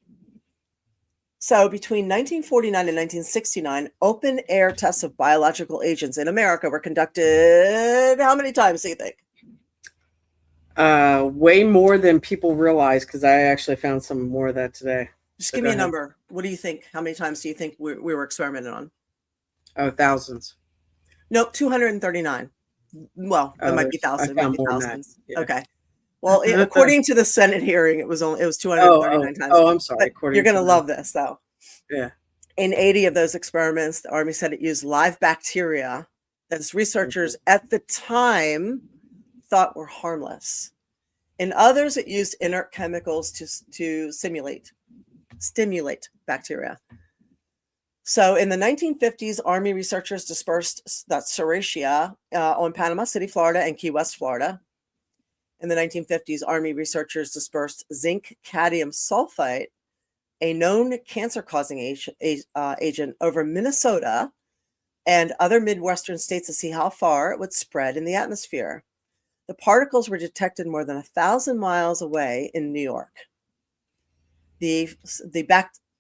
So between 1949 and 1969, open air tests of biological agents in America were conducted how many times do you think? Way more than people realize, because I actually found some more of that today. Just give me a number. What do you think? How many times do you think we were experimented on? Oh, thousands. Nope, 239. Well, it might be thousands. It might be thousands. Yeah. Okay. Well, according to the Senate hearing, it was 239 times. Oh, I'm sorry. You're going to love this, though. Yeah. In 80 of those experiments, the Army said it used live bacteria that researchers at the time thought were harmless. In others, it used inert chemicals to stimulate bacteria. So in the 1950s, Army researchers dispersed that Serratia on Panama City, Florida, and Key West, Florida. In the 1950s, Army researchers dispersed zinc cadmium sulfite, a known cancer-causing agent, over Minnesota and other Midwestern states to see how far it would spread in the atmosphere. The particles were detected more than 1,000 miles away in New York. The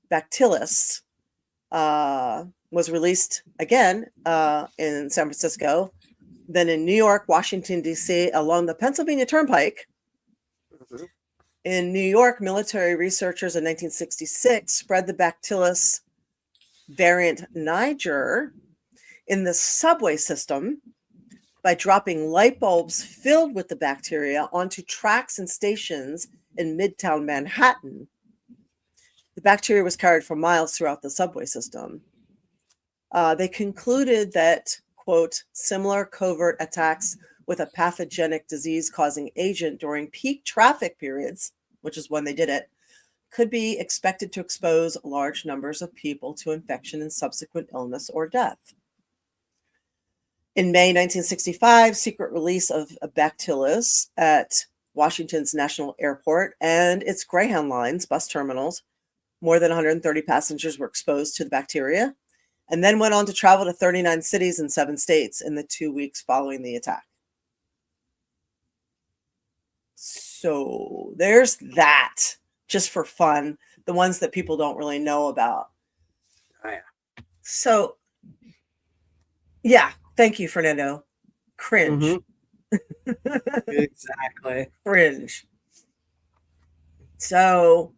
Bacillus was released again in San Francisco, then in New York, Washington, D.C., along the Pennsylvania Turnpike. Mhm. In New York, military researchers in 1966 spread the Bacillus variant Niger in the subway system by dropping light bulbs filled with the bacteria onto tracks and stations in Midtown Manhattan. The bacteria was carried for miles throughout the subway system. They concluded that, quote, similar covert attacks with a pathogenic disease-causing agent during peak traffic periods, which is when they did it, could be expected to expose large numbers of people to infection and subsequent illness or death. In May 1965, secret release of a Bacillus at Washington's National Airport and its Greyhound lines, bus terminals. More than 130 passengers were exposed to the bacteria, and then went on to travel to 39 cities in 7 states in the 2 weeks following the attack. So there's that, just for fun, the ones that people don't really know about. Oh, yeah. So, yeah, thank you, Fernando. Cringe. Exactly. Cringe. So,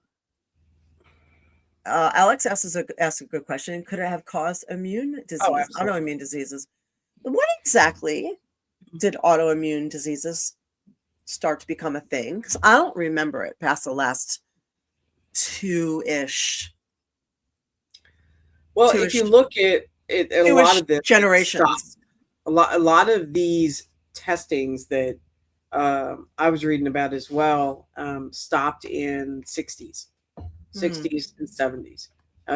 Alex asks a good question. Could it have caused immune disease, autoimmune diseases? When exactly did autoimmune diseases start to become a thing? Because I don't remember it past the last two-ish. Well, if you look at it, a lot of this generations, a lot of these testings that I was reading about as well stopped in 60s and 70s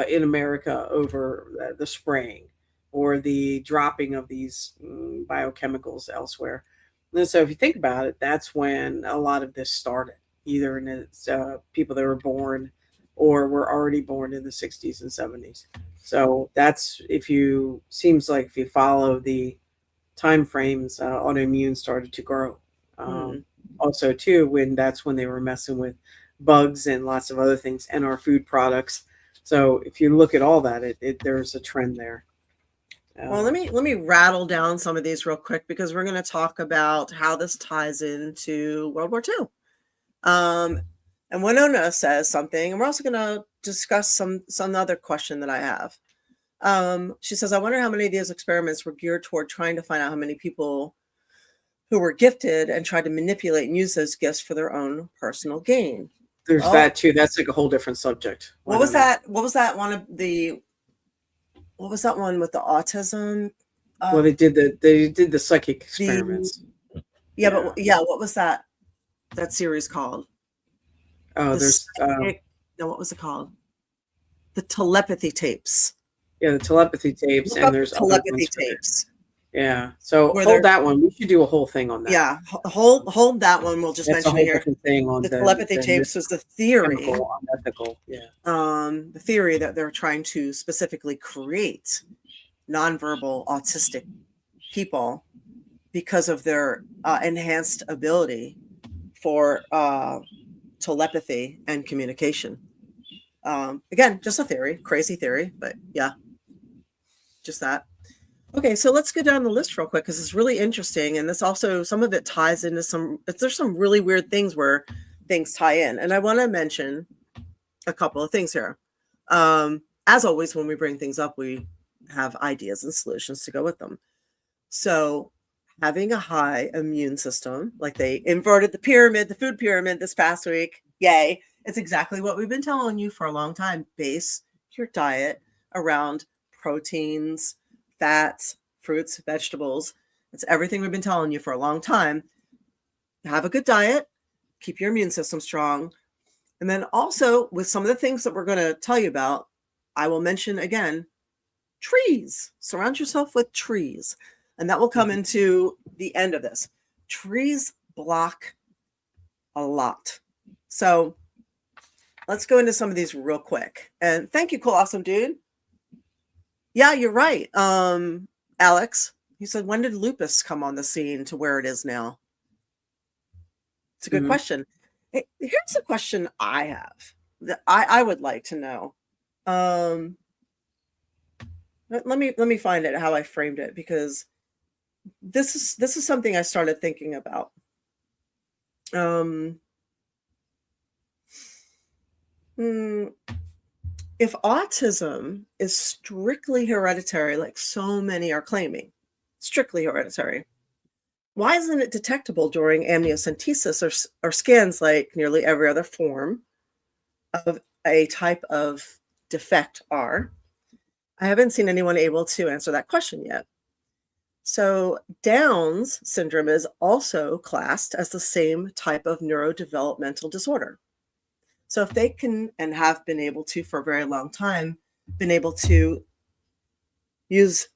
in America over the spraying or the dropping of these biochemicals elsewhere. And so if you think about it, that's when a lot of this started, either in its people that were born or were already born in the 60s and 70s. So that's, seems like if you follow the time frames, autoimmune started to grow. Also too, that's when they were messing with bugs and lots of other things and our food products. So if you look at all that, there's a trend there. Well, let me rattle down some of these real quick, because we're going to talk about how this ties into World War II. And Winona says something, and we're also going to discuss some other question that I have. She says, I wonder how many of these experiments were geared toward trying to find out how many people who were gifted and tried to manipulate and use those gifts for their own personal gain. There's that too. That's like a whole different subject. What was that one with the autism? Well, they did the psychic experiments. But what was that series called? Oh, what was it called? The telepathy tapes. Yeah, the telepathy tapes, and there's telepathy tapes. Yeah, so hold that one. We should do a whole thing on that. Yeah, hold that one. We'll just mention it here. Thing on the telepathy tapes was the theory. Unethical, yeah. The theory that they're trying to specifically create nonverbal autistic people because of their enhanced ability for telepathy and communication. Again, just a theory, crazy theory, but yeah, just that. Okay, so let's go down the list real quick, because it's really interesting, and this also, some of it ties into there's some really weird things where things tie in, and I want to mention a couple of things here. As always, when we bring things up, we have ideas and solutions to go with them. So having a high immune system, like they inverted the food pyramid this past week, yay, it's exactly what we've been telling you for a long time. Base your diet around proteins, fats, fruits, vegetables. It's everything we've been telling you for a long time. Have a good diet, keep your immune system strong. And then also with some of the things that we're going to tell you about, I will mention again, trees. Surround yourself with trees. And that will come into the end of this. Trees block a lot. So let's go into some of these real quick. And thank you, cool, awesome dude. Yeah, you're right. Alex, he said, when did lupus come on the scene to where it is now? It's a good question. Hey, here's a question I have that I would like to know. Let me find it how I framed it, because this is something I started thinking about. If autism is strictly hereditary, like so many are claiming, strictly hereditary, why isn't it detectable during amniocentesis or scans like nearly every other form of a type of defect are? I haven't seen anyone able to answer that question yet. So Down's syndrome is also classed as the same type of neurodevelopmental disorder. So if they can, and have been able to for a very long time, been able to use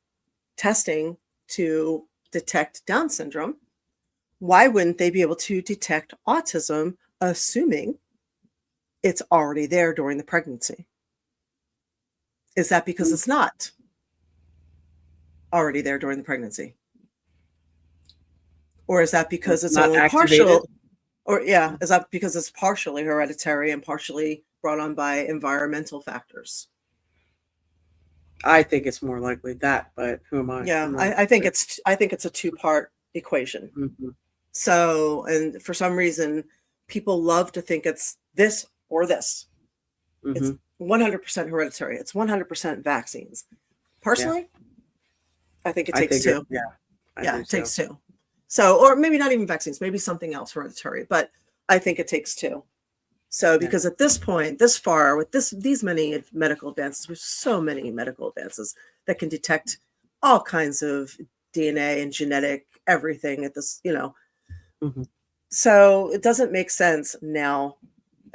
testing to detect Down syndrome, why wouldn't they be able to detect autism, assuming it's already there during the pregnancy? Is that because it's not already there during the pregnancy? Or is that because it's only partial? Or is that because it's partially hereditary and partially brought on by environmental factors? I think it's more likely that, but who am I? Yeah, I think it's a two-part equation. So, and for some reason, people love to think it's this or this. It's 100% hereditary. It's 100% vaccines. Personally, I think it takes two. It takes two. So, or maybe not even vaccines, maybe something else hereditary, but I think it takes two. So, because at this point, this far, with these many medical advances, with so many medical advances that can detect all kinds of DNA and genetic everything at this, So it doesn't make sense now.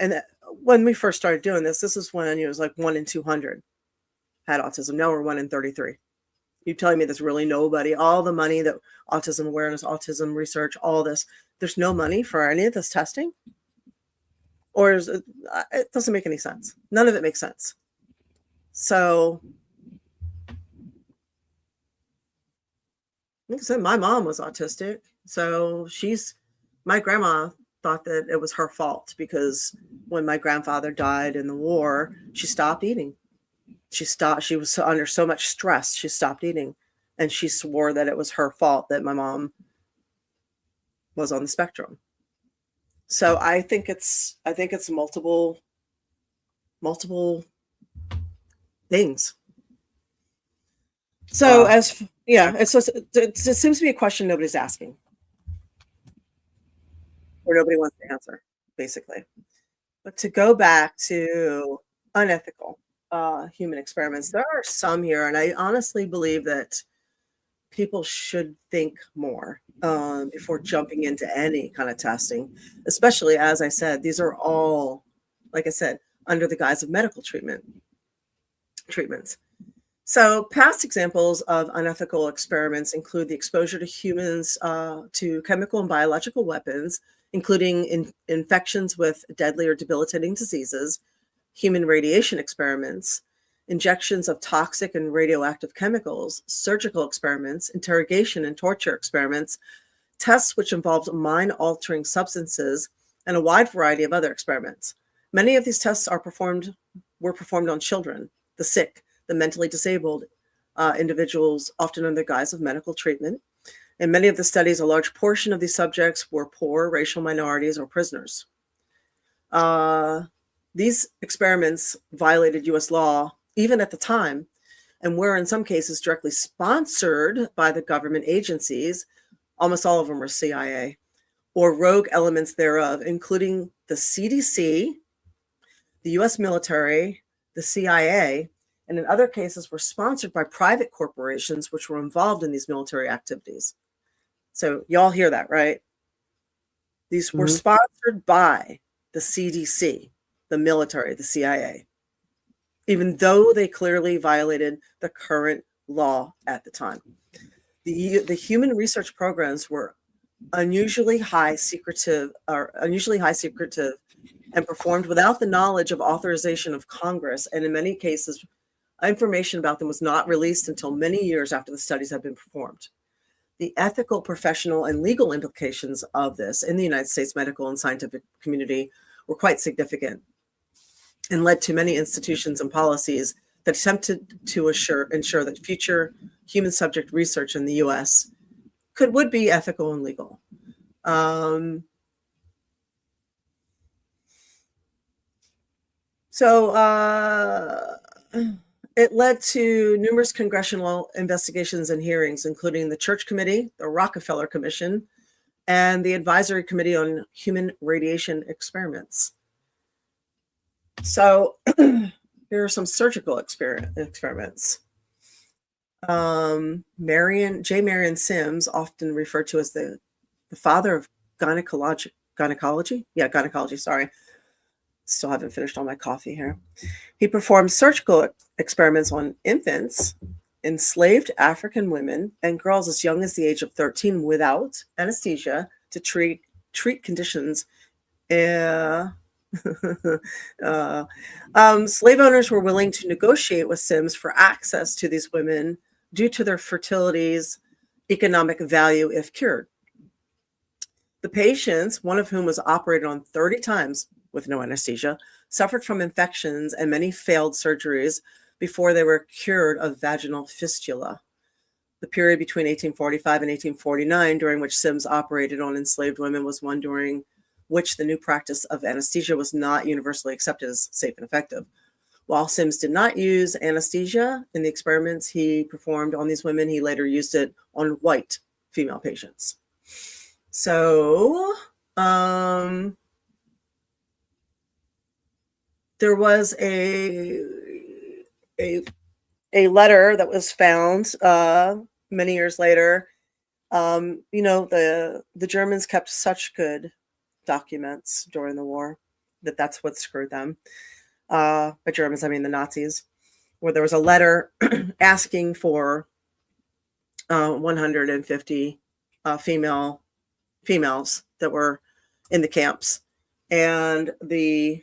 And when we first started doing this is when it was like 1 in 200 had autism. Now we're 1 in 33. You're telling me there's really nobody, all the money that autism awareness, autism research, all this, there's no money for any of this testing? Or it doesn't make any sense. None of it makes sense. So, like I said, my mom was autistic. So my grandma thought that it was her fault because when my grandfather died in the war, she stopped eating. She was under so much stress, she stopped eating. And she swore that it was her fault that my mom was on the spectrum. So I think it's multiple things. So it seems to be a question nobody's asking, or nobody wants to answer, basically. But to go back to unethical human experiments, there are some here, and I honestly believe that people should think more before jumping into any kind of testing, especially, as I said, these are all, like I said, under the guise of medical treatments. So past examples of unethical experiments include the exposure to humans to chemical and biological weapons, including infections with deadly or debilitating diseases, human radiation experiments, injections of toxic and radioactive chemicals, surgical experiments, interrogation and torture experiments, tests which involved mind-altering substances, and a wide variety of other experiments. Many of these tests were performed on children, the sick, the mentally disabled individuals, often under the guise of medical treatment. In many of the studies, a large portion of these subjects were poor racial minorities or prisoners. These experiments violated U.S. law even at the time, and were in some cases directly sponsored by the government agencies. Almost all of them were CIA, or rogue elements thereof, including the CDC, the U.S. military, the CIA, and in other cases were sponsored by private corporations which were involved in these military activities. So y'all hear that, right? These were sponsored by the CDC, the military, the CIA. even though they clearly violated the current law at the time. The human research programs were unusually high secretive and performed without the knowledge of authorization of Congress, and in many cases, information about them was not released until many years after the studies had been performed. The ethical, professional, and legal implications of this in the United States medical and scientific community were quite significant and led to many institutions and policies that attempted to ensure that future human subject research in the U.S. would be ethical and legal. It led to numerous congressional investigations and hearings, including the Church Committee, the Rockefeller Commission, and the Advisory Committee on Human Radiation Experiments. So here are some surgical experiments. Marion Sims, often referred to as the father of gynecology. Yeah, gynecology, sorry. Still haven't finished all my coffee here. He performed surgical experiments on infants, enslaved African women, and girls as young as the age of 13 without anesthesia to treat conditions. Slave owners were willing to negotiate with Sims for access to these women due to their fertility's economic value if cured. The patients, one of whom was operated on 30 times with no anesthesia, suffered from infections and many failed surgeries before they were cured of vaginal fistula. The period between 1845 and 1849, during which Sims operated on enslaved women, was one during which the new practice of anesthesia was not universally accepted as safe and effective. While Sims did not use anesthesia in the experiments he performed on these women, he later used it on white female patients. So, there was a letter that was found many years later. The Germans kept such good documents during the war that's what screwed them. By Germans, I mean the Nazis, where there was a letter asking for 150 females that were in the camps, and the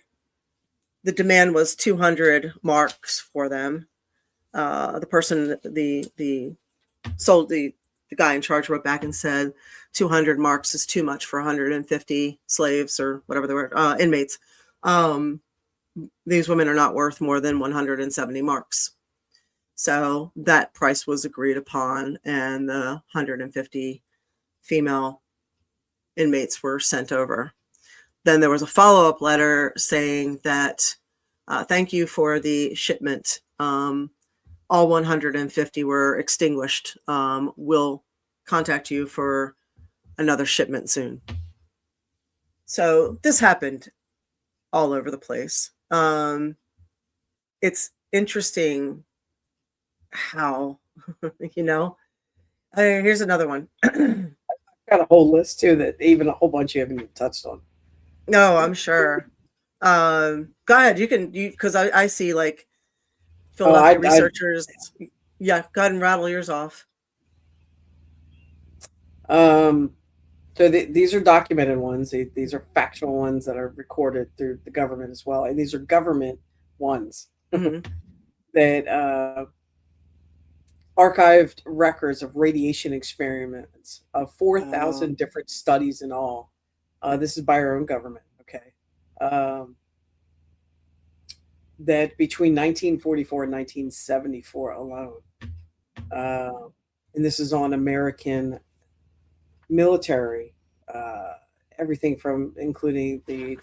demand was 200 marks for them. The person, the guy in charge wrote back and said 200 marks is too much for 150 slaves or whatever they were, inmates. These women are not worth more than 170 marks. So that price was agreed upon, and the 150 female inmates were sent over. Then there was a follow-up letter saying that, thank you for the shipment. All 150 were extinguished. We'll contact you for another shipment soon. So this happened all over the place. It's interesting how, here's another one. I've got a whole list too that even a whole bunch you haven't even touched on. No, I'm sure. Go ahead. Because I see like Philadelphia researchers. Yeah, go ahead and rattle yours off. So these are documented ones. These are factual ones that are recorded through the government as well, and these are government ones that archived records of radiation experiments of 4,000 different studies in all. This is by our own government. Okay. That between 1944 and 1974 alone. And this is on American military, everything from including the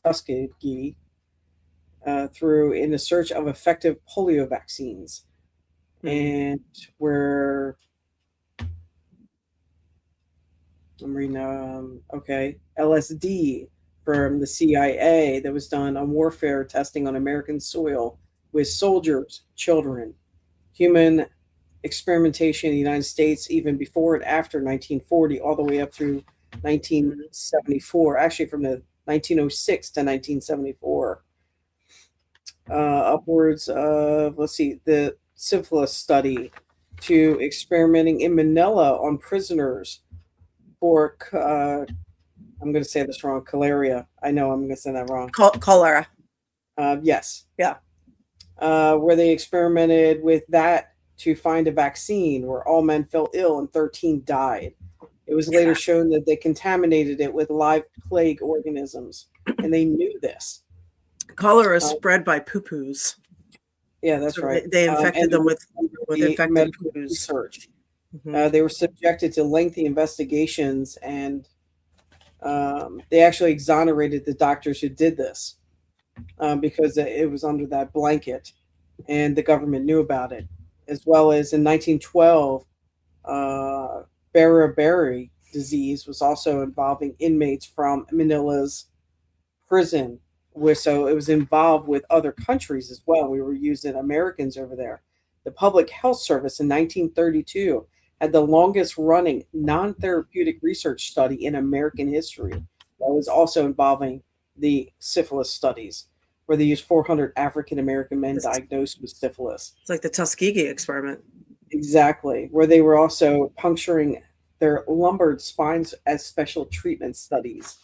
Tuskegee through in the search of effective polio vaccines. And where I'm reading, LSD from the CIA that was done on warfare testing on American soil with soldiers, children, human experimentation in the United States, even before and after 1940, all the way up through 1974, actually from the 1906 to 1974. upwards of, let's see, the syphilis study to experimenting in Manila on prisoners for, I'm going to say this wrong, cholera. I know I'm going to say that wrong. Cholera. Yes. Yeah. Where they experimented with that to find a vaccine where all men fell ill and 13 died. It was later shown that they contaminated it with live plague organisms, and they knew this. Cholera is spread by poo-poos. Yeah, that's So right. They infected them with infected medical poo-poos. research. Mm-hmm. They were subjected to lengthy investigations, and they actually exonerated the doctors who did this because it was under that blanket, and the government knew about it. As well as in 1912, beriberi disease was also involving inmates from Manila's prison, so it was involved with other countries as well. We were using Americans over there. The Public Health Service in 1932 had the longest running non-therapeutic research study in American history. That was also involving the syphilis studies, where they used 400 African American men diagnosed with syphilis. It's like the Tuskegee experiment. Exactly, where they were also puncturing their lumbar spines as special treatment studies.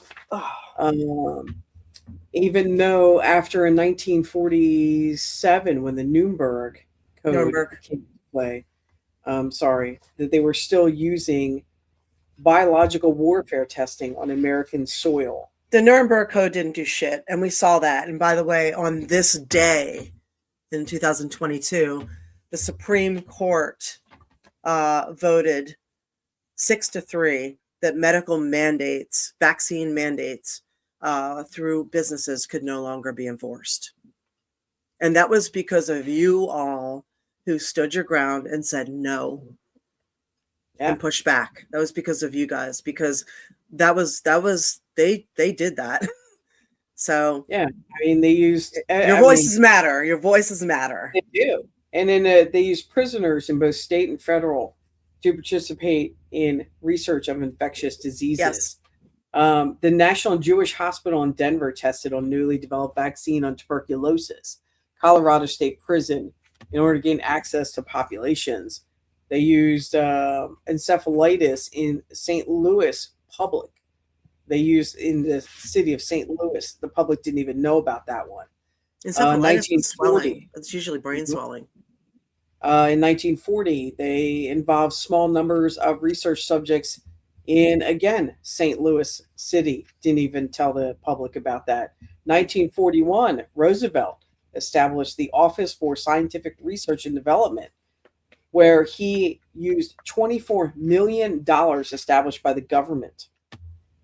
Even though after in 1947, when the Nuremberg Code came into play, that they were still using biological warfare testing on American soil. The Nuremberg Code didn't do shit, and we saw that. And by the way, on this day in 2022, the Supreme Court voted 6-3 that medical mandates, vaccine mandates through businesses could no longer be enforced. And that was because of you all who stood your ground and said no and pushed back. That was because of you guys, because they did that. So yeah, I mean, they used your voices matter. Your voices matter. They do. And then they use prisoners in both state and federal to participate in research of infectious diseases. Yes. The National Jewish Hospital in Denver tested on newly developed vaccine on tuberculosis. Colorado State Prison, in order to gain access to populations, they used encephalitis in St. Louis public. They used in the city of St. Louis. The public didn't even know about that one. Encephalitis is swelling. It's usually brain swelling. In 1940, they involved small numbers of research subjects in, again, St. Louis City. Didn't even tell the public about that. 1941, Roosevelt established the Office for Scientific Research and Development, where he used $24 million established by the government.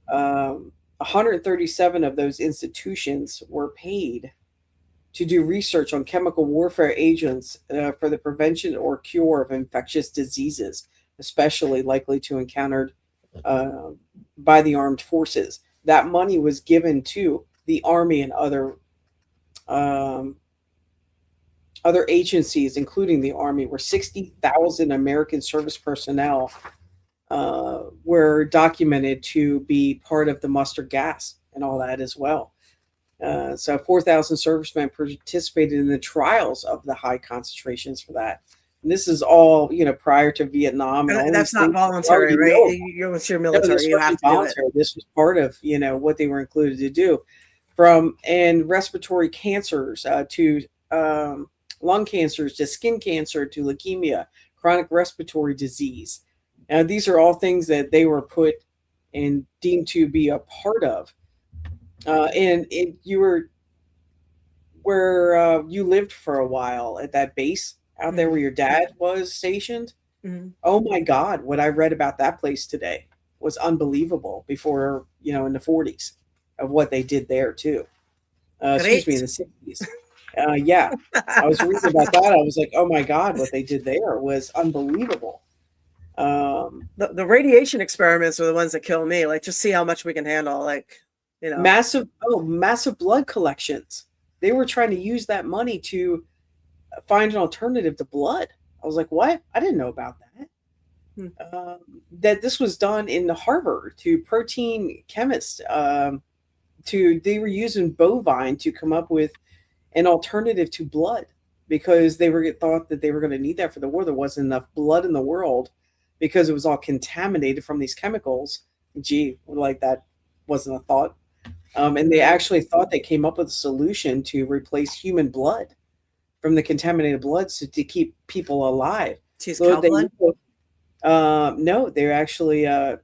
137 of those institutions were paid to do research on chemical warfare agents for the prevention or cure of infectious diseases, especially likely to encountered by the armed forces. That money was given to the Army and other agencies, including the Army, where 60,000 American service personnel were documented to be part of the mustard gas and all that as well. So 4,000 servicemen participated in the trials of the high concentrations for that. And this is all, prior to Vietnam. And that's not voluntary, right? You're with your military. You have to do it. This was part of, what they were included to do. And respiratory cancers to lung cancers to skin cancer to leukemia, chronic respiratory disease. Now, these are all things that they were put and deemed to be a part of. You were where you lived for a while at that base out there where your dad was stationed. Mm-hmm. Oh my God, what I read about that place today was unbelievable before, in the 40s of what they did there too. Excuse me, in the 60s. Yeah, I was reading about that. I was like, oh my God, what they did there was unbelievable. The radiation experiments are the ones that kill me. Like, just see how much we can handle. Like, massive blood collections. They were trying to use that money to find an alternative to blood. I was like, what? I didn't know about that. That this was done in Harvard to protein chemists. They were using bovine to come up with an alternative to blood because they were thought that they were going to need that for the war. There wasn't enough blood in the world because it was all contaminated from these chemicals. Gee, like that wasn't a thought. And they actually thought they came up with a solution to replace human blood from the contaminated blood to keep people alive. To use So cow they, blood? no, they're actually bovine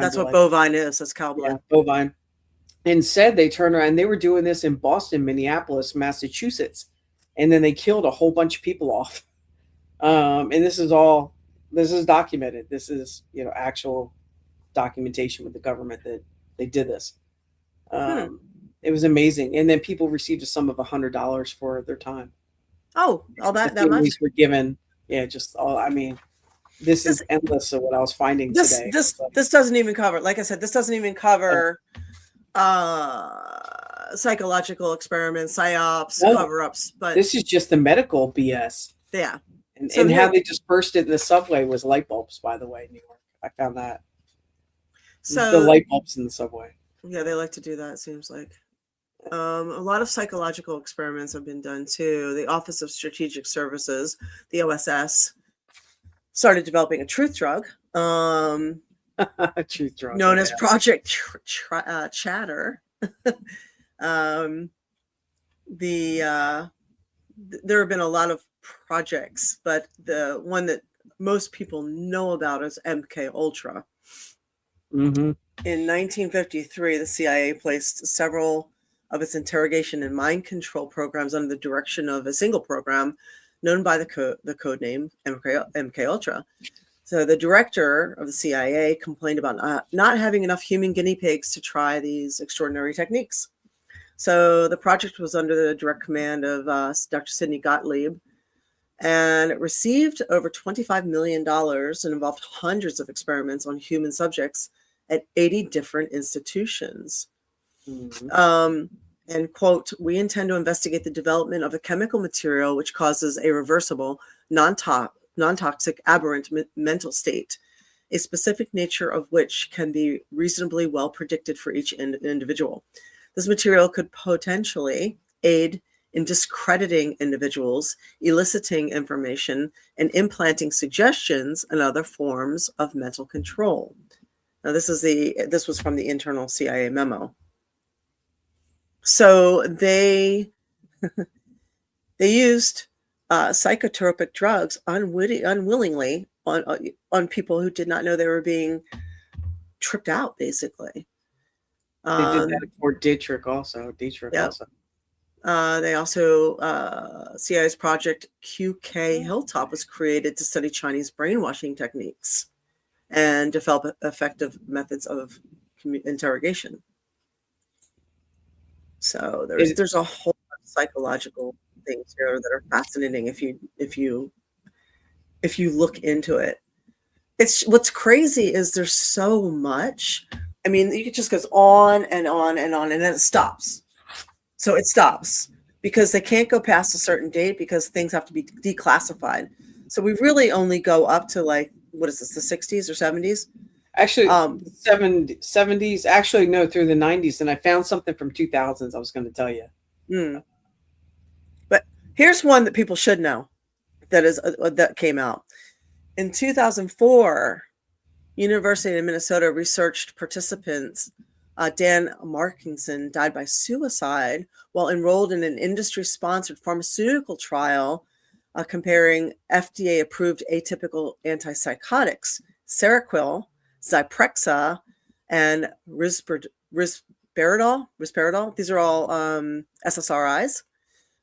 That's blood. what bovine is. That's cow blood. Yeah, bovine. Instead, they turned around. They were doing this in Boston, Minneapolis, Massachusetts, and then they killed a whole bunch of people off. And this is documented. This is actual documentation with the government that they did this. It was amazing, and then people received a sum of $100 for their time. Oh, all that much? Families were given, just all. I mean, this is endless of what I was finding today. This doesn't even cover, like I said, this doesn't even cover psychological experiments, psyops, cover-ups. But this is just the medical BS. Yeah. And how they dispersed it in the subway was light bulbs, by the way, in New York. I found that. So the light bulbs in the subway. Yeah, they like to do that, it seems like. A lot of psychological experiments have been done too. The Office of Strategic Services, the OSS, started developing a truth drug, truth drug, known as Project Chatter. There have been a lot of projects, but the one that most people know about is MK Ultra. Mm-hmm. In 1953, the CIA placed several of its interrogation and mind control programs under the direction of a single program known by the code name MK Ultra. So the director of the CIA complained about not having enough human guinea pigs to try these extraordinary techniques. So the project was under the direct command of Dr. Sidney Gottlieb, and it received over $25 million and involved hundreds of experiments on human subjects at 80 different institutions. Mm-hmm. And quote, "We intend to investigate the development of a chemical material which causes a reversible, non-toxic, aberrant mental state, a specific nature of which can be reasonably well predicted for each individual. This material could potentially aid in discrediting individuals, eliciting information, and implanting suggestions and other forms of mental control." Now, this was from the internal CIA memo. So they used psychotropic drugs unwillingly on people who did not know they were being tripped out, basically. They did that at Fort Detrick also. They also, CIA's Project QK Hilltop was created to study Chinese brainwashing techniques and develop effective methods of interrogation. So there's a whole lot of psychological things here that are fascinating if you look into it. It's what's crazy is there's so much. I mean, it just goes on and on and on, and then it stops. So it stops because they can't go past a certain date because things have to be declassified. So we really only go up to like, what is this, the 60s or 70s? Actually, 70s. Actually, no, through the 90s. And I found something from 2000s I was going to tell you. But here's one that people should know that came out. In 2004, University of Minnesota research participants Dan Markinson died by suicide while enrolled in an industry-sponsored pharmaceutical trial comparing FDA-approved atypical antipsychotics, Seroquel, Zyprexa, and risperidol. These are all SSRIs,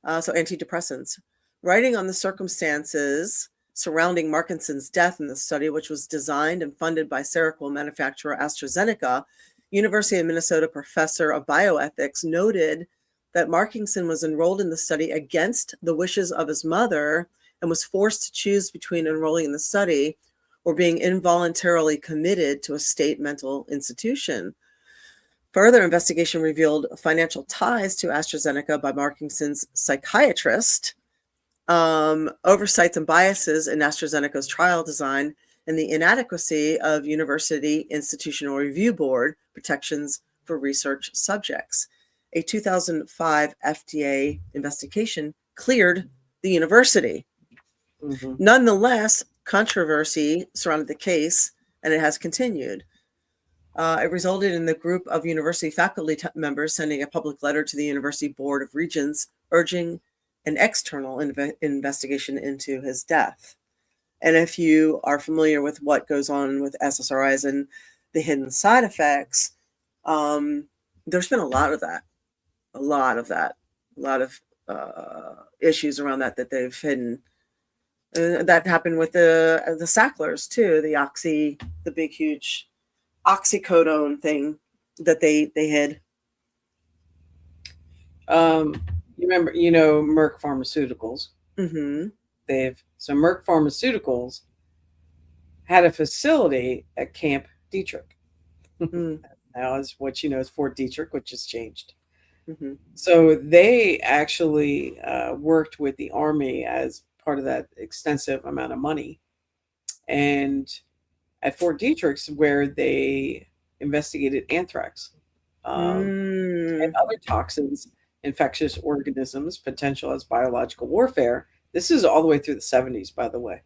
so antidepressants. Writing on the circumstances surrounding Markinson's death in the study, which was designed and funded by Seroquel manufacturer AstraZeneca, University of Minnesota professor of bioethics noted that Markinson was enrolled in the study against the wishes of his mother and was forced to choose between enrolling in the study or being involuntarily committed to a state mental institution. Further investigation revealed financial ties to AstraZeneca by Markinson's psychiatrist, oversights and biases in AstraZeneca's trial design, and the inadequacy of University Institutional Review Board protections for research subjects. a 2005 FDA investigation cleared the university. Mm-hmm. Nonetheless, controversy surrounded the case, and it has continued. It resulted in the group of university faculty members sending a public letter to the University Board of Regents urging an external investigation into his death. And if you are familiar with what goes on with SSRIs and the hidden side effects, there's been a lot of issues around that they've hidden. That happened with the Sacklers too, the big huge oxycodone thing that they hid. You remember, Merck Pharmaceuticals. Mm-hmm. Merck Pharmaceuticals had a facility at Camp Dietrich. Now is what is Fort Detrick, which has changed. Mm-hmm. So they actually worked with the Army as part of that extensive amount of money. And at Fort Detrick's, where they investigated anthrax and other toxins, infectious organisms, potential as biological warfare. This is all the way through the 70s, by the way.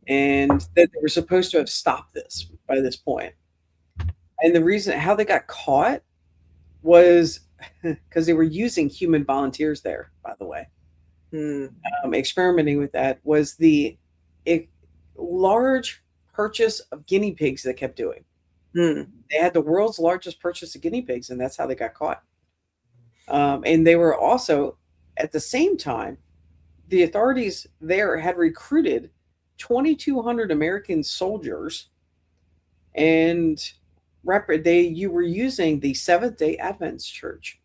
And that they were supposed to have stopped this by this point. And the reason how they got caught was because they were using human volunteers there, by the way. Experimenting with that was the large purchase of guinea pigs they kept doing. They had the world's largest purchase of guinea pigs, and that's how they got caught. And they were also, at the same time, the authorities there had recruited 2,200 American soldiers, and you were using the Seventh-day Adventist Church,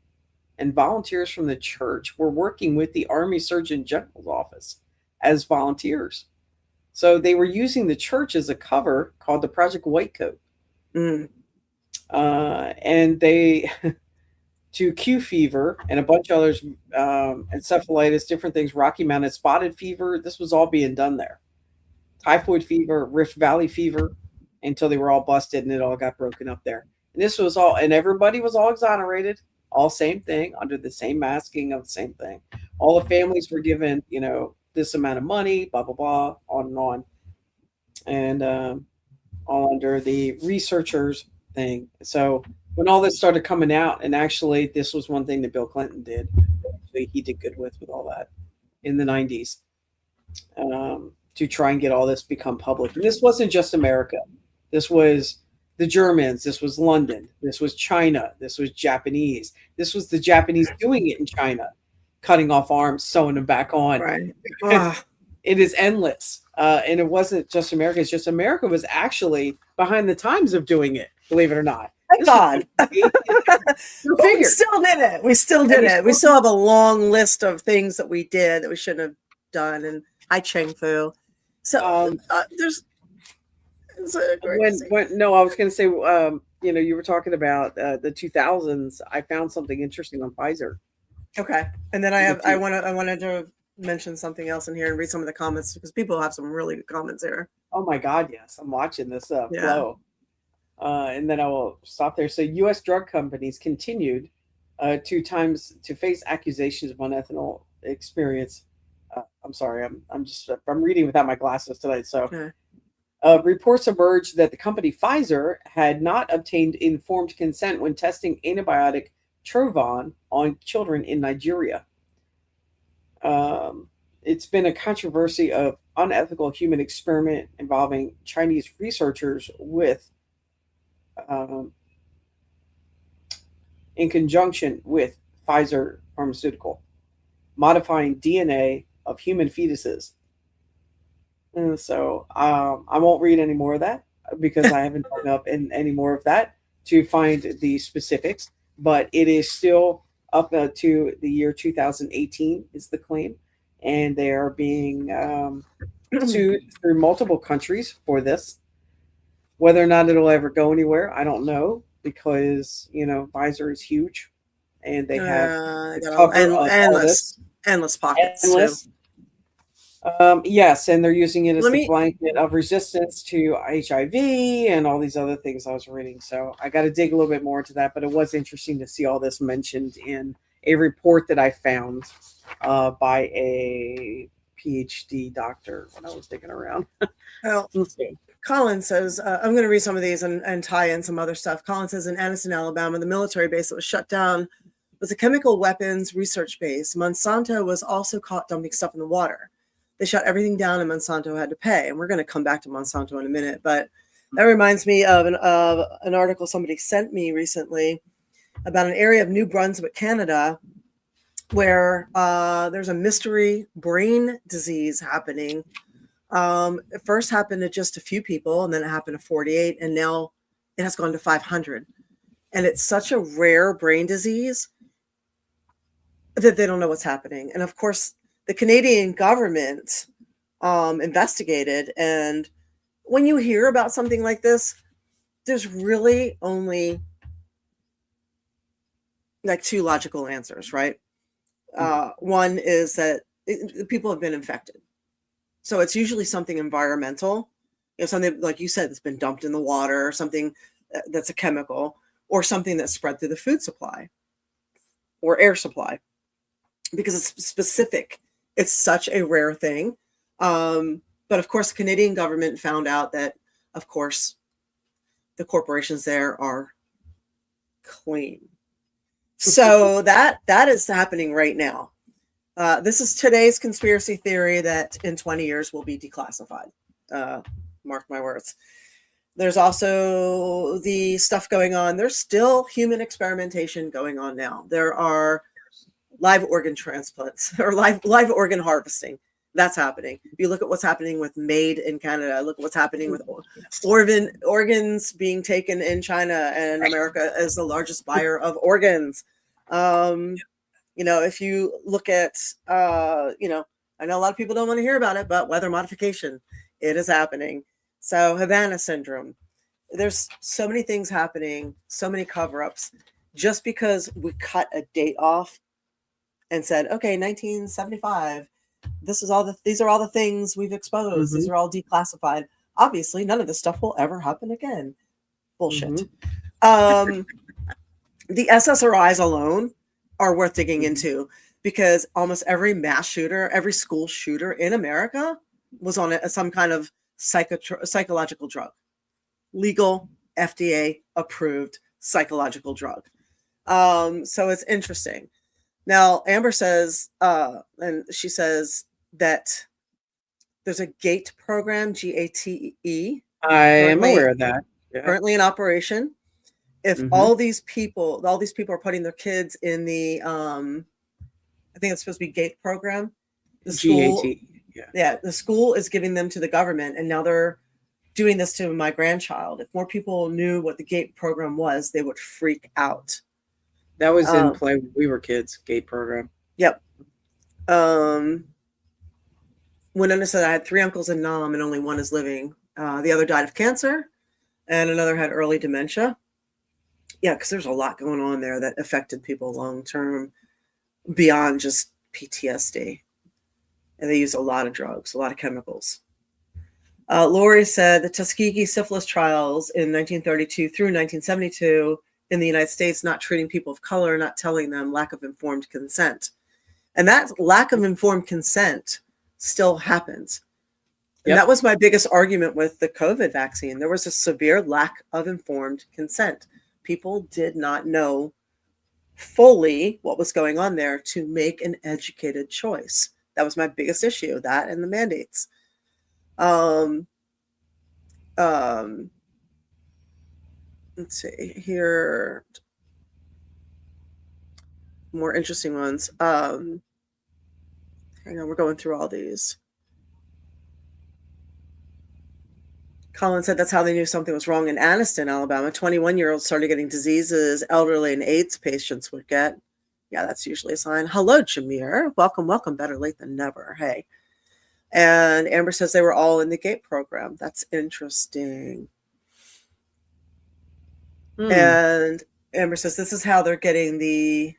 and volunteers from the church were working with the Army Surgeon General's office as volunteers. So they were using the church as a cover called the Project Whitecoat. And they, to Q fever and a bunch of others, encephalitis, different things, Rocky Mountain spotted fever, this was all being done there. Typhoid fever, Rift Valley fever, until they were all busted and it all got broken up there. And this was all, and everybody was all exonerated, all same thing, under the same masking of the same thing. All the families were given, this amount of money, blah, blah, blah, on and on. And all under the researchers thing. So when all this started coming out, and actually this was one thing that Bill Clinton did, he did good with all that in the 90s, to try and get all this become public. And this wasn't just America. This was the Germans. This was London. This was China. This was Japanese. This was the Japanese doing it in China, cutting off arms, sewing them back on. Right. It is endless. And it wasn't just America. It's just America was actually behind the times of doing it, believe it or not. Thank God. We still did it. We still did it. We still have a long list of things that we did that we shouldn't have done. And hi, Cheng Fu. So there's a great no, I was going to say, you were talking about the 2000s. I found something interesting on Pfizer. Okay, and then I wanted to mention something else in here and read some of the comments because people have some really good comments here. Oh my God, yes, I'm watching this flow, and then I will stop there. So, U.S. drug companies continued to face accusations of unethical experience. I'm sorry, I'm reading without my glasses tonight. So, reports emerged that the company Pfizer had not obtained informed consent when testing antibiotic Trovon on children in Nigeria. It's been a controversy of unethical human experiment involving Chinese researchers in conjunction with Pfizer Pharmaceutical, modifying DNA of human fetuses. And so I won't read any more of that because I haven't dug up in any more of that to find the specifics, but it is still up to the year 2018 is the claim, and they are being sued through multiple countries for this. Whether or not it'll ever go anywhere, I don't know, because Pfizer is huge, and they have endless pockets. Endless. Yes, and they're using it as Let the me blanket of resistance to HIV and all these other things I was reading. So I got to dig a little bit more into that, but it was interesting to see all this mentioned in a report that I found by a PhD doctor when I was digging around. well, Let's see. Colin says, I'm going to read some of these and tie in some other stuff. Colin says in Anniston, Alabama, the military base that was shut down was a chemical weapons research base. Monsanto was also caught dumping stuff in the water. They shut everything down and Monsanto had to pay. And we're going to come back to Monsanto in a minute. But that reminds me of an article somebody sent me recently about an area of New Brunswick, Canada, where there's a mystery brain disease happening. It first happened to just a few people, and then it happened to 48, and now it has gone to 500. And it's such a rare brain disease that they don't know what's happening. And of course, the Canadian government investigated. And when you hear about something like this, there's really only like two logical answers, right? One is that people have been infected. So it's usually something environmental, something like you said that's been dumped in the water, or something that's a chemical, or something that's spread through the food supply or air supply, because it's specific. It's such a rare thing. But of course, the Canadian government found out that, of course, the corporations there are clean. So that is happening right now. This is today's conspiracy theory that in 20 years will be declassified. Mark my words. There's also the stuff going on. There's still human experimentation going on now. There are live organ transplants or live organ harvesting. That's happening. If you look at what's happening with MAID in Canada, look at what's happening with organs being taken in China, and America is the largest buyer of organs. If you look at, I know a lot of people don't want to hear about it, but weather modification, it is happening. So Havana syndrome, there's so many things happening, so many cover-ups, just because we cut a date off and said, okay, 1975, these are all the things we've exposed. Mm-hmm. These are all declassified. Obviously, none of this stuff will ever happen again. Bullshit. Mm-hmm. The SSRIs alone are worth digging into, because almost every mass shooter, every school shooter in America was on some kind of psychological drug, legal, FDA approved psychological drug. So it's interesting. Now, Amber says, and she says that there's a GATE program, GATE. I am aware of that. Yeah. Currently in operation. If all these people are putting their kids in the, I think it's supposed to be GATE program. The school, the school is giving them to the government, and now they're doing this to my grandchild. If more people knew what the GATE program was, they would freak out. That was in play when we were kids, GATE program. Yep. Winona said, I had 3 uncles in Nam and only one is living. The other died of cancer and another had early dementia. Yeah, because there's a lot going on there that affected people long-term beyond just PTSD. And they use a lot of drugs, a lot of chemicals. Lori said the Tuskegee syphilis trials in 1932 through 1972 in the United States, not treating people of color, not telling them, lack of informed consent. And that lack of informed consent still happens. And that was my biggest argument with the COVID vaccine. There was a severe lack of informed consent. People did not know fully what was going on there to make an educated choice. That was my biggest issue, that and the mandates. Let's see here. More interesting ones. Hang on, we're going through all these. Colin said that's how they knew something was wrong in Anniston, Alabama. 21-year-olds started getting diseases elderly and AIDS patients would get. Yeah, that's usually a sign. Hello, Jameer. Welcome. Better late than never. Hey. And Amber says they were all in the GATE program. That's interesting. And Amber says this is how they're getting the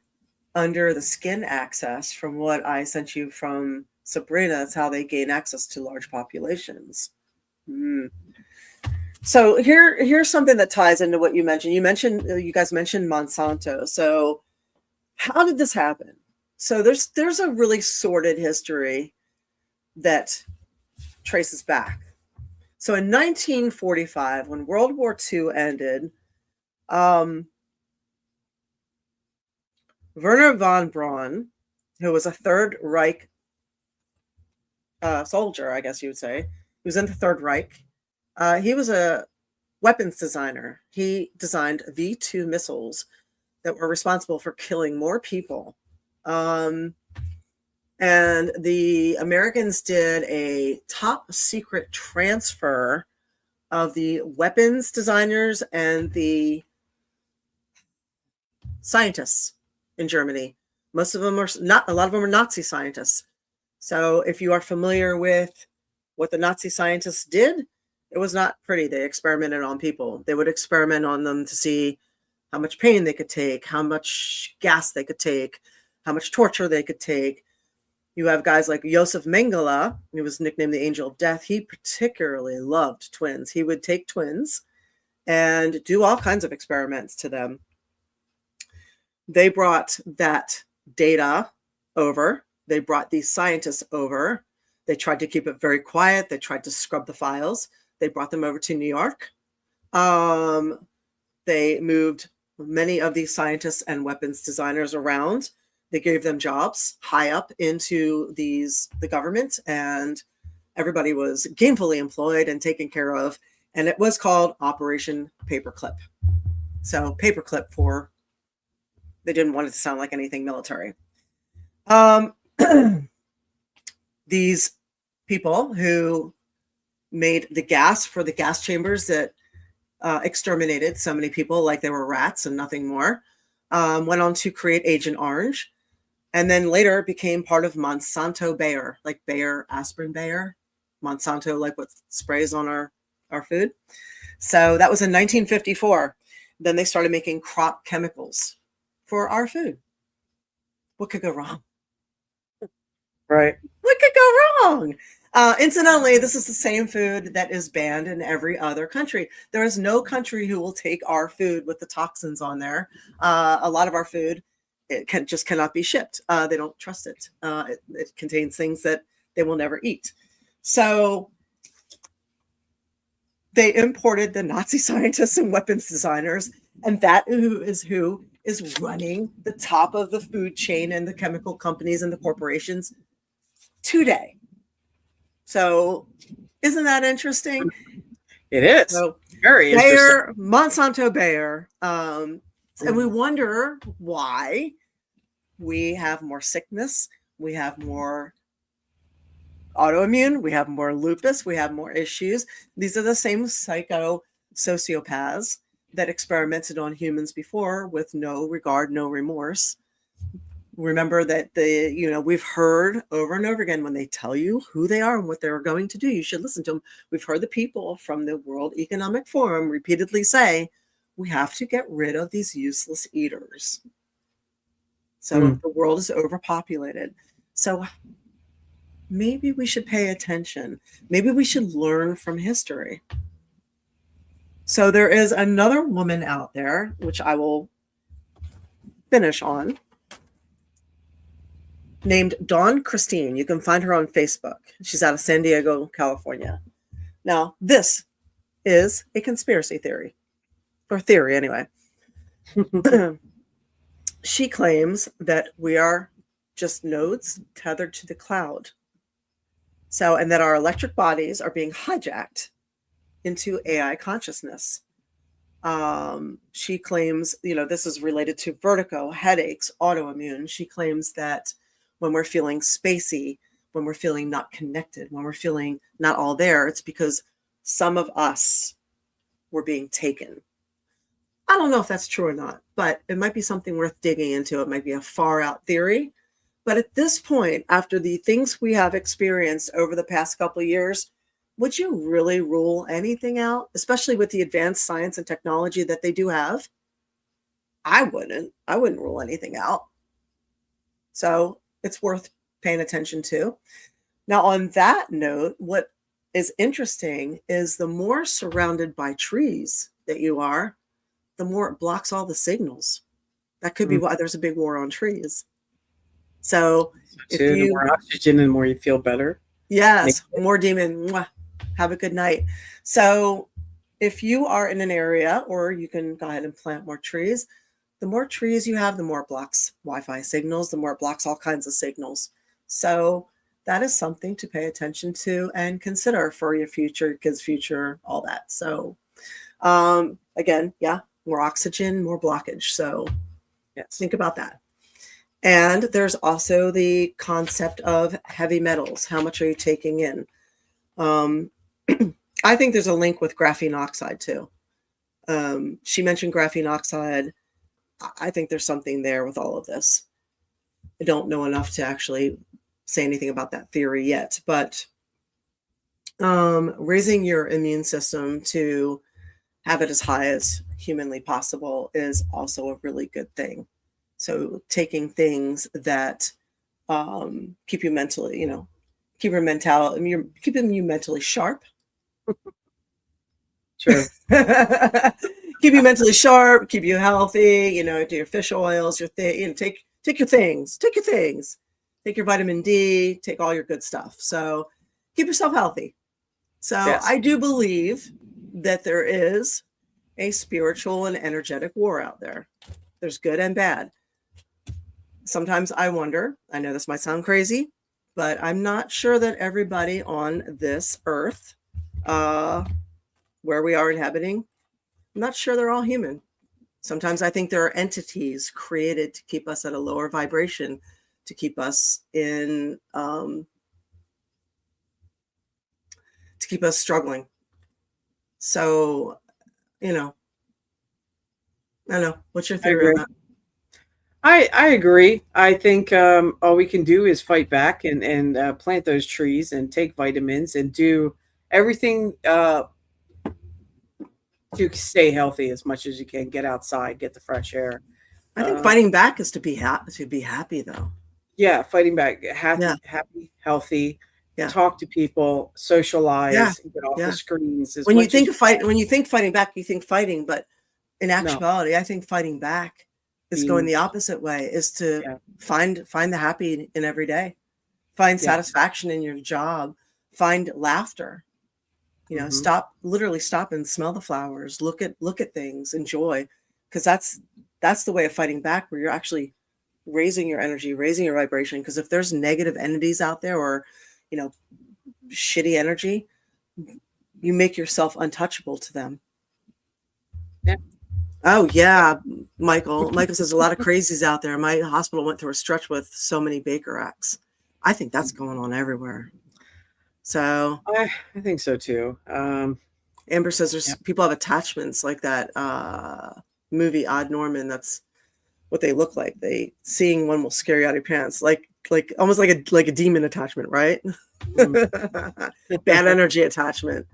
under the skin access from what I sent you from Sabrina, that's how they gain access to large populations. So here's something that ties into what you mentioned. You guys mentioned Monsanto. So how did this happen? So there's a really sordid history that traces back. So in 1945, when World War II ended, Werner von Braun, who was a Third Reich soldier, I guess you would say, he was in the Third Reich. He was a weapons designer. He designed V2 missiles that were responsible for killing more people. And the Americans did a top secret transfer of the weapons designers and the scientists in Germany. Most of them are not, a lot of them are Nazi scientists. So if you are familiar with what the Nazi scientists did, it was not pretty. They experimented on people. They would experiment on them to see how much pain they could take, how much gas they could take, how much torture they could take. You have guys like Josef Mengele, he was nicknamed the Angel of Death. He particularly loved twins. He would take twins and do all kinds of experiments to them. They brought that data over. They brought these scientists over. They tried to keep it very quiet. They tried to scrub the files. They brought them over to New York. They moved many of these scientists and weapons designers around. They gave them jobs high up into the government, and everybody was gainfully employed and taken care of. And it was called Operation Paperclip. So paperclip for, they didn't want it to sound like anything military. These people who made the gas for the gas chambers that exterminated so many people like they were rats and nothing more, went on to create Agent Orange, and then later became part of Monsanto Bayer, like Bayer, aspirin Bayer, Monsanto, like what sprays on our food. So that was in 1954. Then they started making crop chemicals for our food. What could go wrong? Right. What could go wrong? Incidentally, this is the same food that is banned in every other country. There is no country who will take our food with the toxins on there. A lot of our food, just cannot be shipped. They don't trust it. It contains things that they will never eat. So they imported the Nazi scientists and weapons designers, and that who is running the top of the food chain and the chemical companies and the corporations today. So isn't that interesting? It is. So very interesting. Monsanto Bayer. And we wonder why we have more sickness, we have more autoimmune, we have more lupus, we have more issues. These are the same sociopaths that experimented on humans before with no regard, no remorse. Remember that we've heard over and over again, when they tell you who they are and what they're going to do, you should listen to them. We've heard the people from the World Economic Forum repeatedly say, we have to get rid of these useless eaters. So the world is overpopulated. So maybe we should pay attention. Maybe we should learn from history. So there is another woman out there, which I will finish on, named Dawn Christine. You can find her on Facebook. She's out of San Diego, California. Now, this is a conspiracy theory, or theory anyway. She claims that we are just nodes tethered to the cloud. So, and that our electric bodies are being hijacked into AI consciousness. She claims, this is related to vertigo, headaches, autoimmune. She claims that when we're feeling spacey, when we're feeling not connected, when we're feeling not all there, it's because some of us were being taken. I don't know if that's true or not, but it might be something worth digging into. It might be a far out theory. But at this point, after the things we have experienced over the past couple of years, would you really rule anything out, especially with the advanced science and technology that they do have? I wouldn't rule anything out. So it's worth paying attention to. Now, on that note, what is interesting is the more surrounded by trees that you are, the more it blocks all the signals. That could be why there's a big war on trees. So if Too, the you, more oxygen, the more you feel better. yes, more demon, mwah, have a good night. So if you are in an area, or you can go ahead and plant more trees, the more trees you have, the more it blocks Wi-Fi signals, the more it blocks all kinds of signals. So that is something to pay attention to and consider for your future, kids' future, all that. So again, yeah, more oxygen, more blockage. So Yes. think about that. And there's also the concept of heavy metals. How much are you taking in? I think there's a link with graphene oxide too. She mentioned graphene oxide. I think there's something there with all of this. I don't know enough to actually say anything about that theory yet, but raising your immune system to have it as high as humanly possible is also a really good thing. So taking things that keep you mentally, keeping you mentally sharp. True. Keep you mentally sharp, keep you healthy, do your fish oils, take your things, take your vitamin D, take all your good stuff. So keep yourself healthy. So Yes. I do believe that there is a spiritual and energetic war out there. There's good and bad. Sometimes I wonder, I know this might sound crazy, but I'm not sure that everybody on this earth, where we are inhabiting, I'm not sure they're all human. Sometimes I think there are entities created to keep us at a lower vibration, to keep us in, to keep us struggling. So, I don't know. What's your theory on that? I agree. I think all we can do is fight back and plant those trees and take vitamins and do everything to stay healthy as much as you can. Get outside, get the fresh air. I think fighting back is to be happy, though. Yeah, fighting back, Yeah. happy, healthy. Yeah. Talk to people, socialize, Yeah. get off Yeah. the screens. When you think fighting back, you think fighting, but in No. actuality, I think fighting back is going the opposite way, is to find the happy in every day, find satisfaction in your job, find laughter, stop and smell the flowers, look at things, enjoy, because that's the way of fighting back, where you're actually raising your energy, raising your vibration. Because if there's negative entities out there, or shitty energy, you make yourself untouchable to them. Yeah. Oh yeah, Michael says a lot of crazies out there. My hospital went through a stretch with so many Baker Acts. I think that's going on everywhere. So I think so too. Amber says there's people have attachments like that movie Odd Norman. That's what they look like. Seeing one will scare you out of your pants, like almost like a demon attachment, right? Bad energy attachment.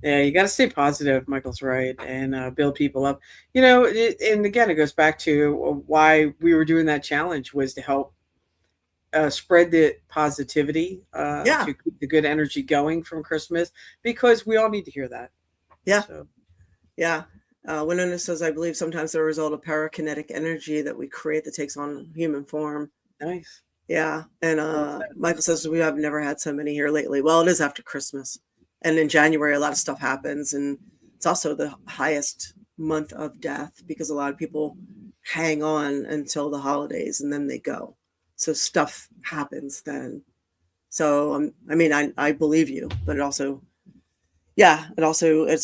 Yeah, you got to stay positive. Michael's right, and build people up. And again, it goes back to why we were doing that challenge, was to help spread the positivity, to keep the good energy going from Christmas, because we all need to hear that. Yeah. So. Yeah. Winona says, I believe sometimes the result of parakinetic energy that we create that takes on human form. Nice. Yeah. And Michael says, we have never had so many here lately. Well, it is after Christmas. And in January, a lot of stuff happens. And it's also the highest month of death, because a lot of people hang on until the holidays and then they go. So stuff happens then. So, I believe you, but it's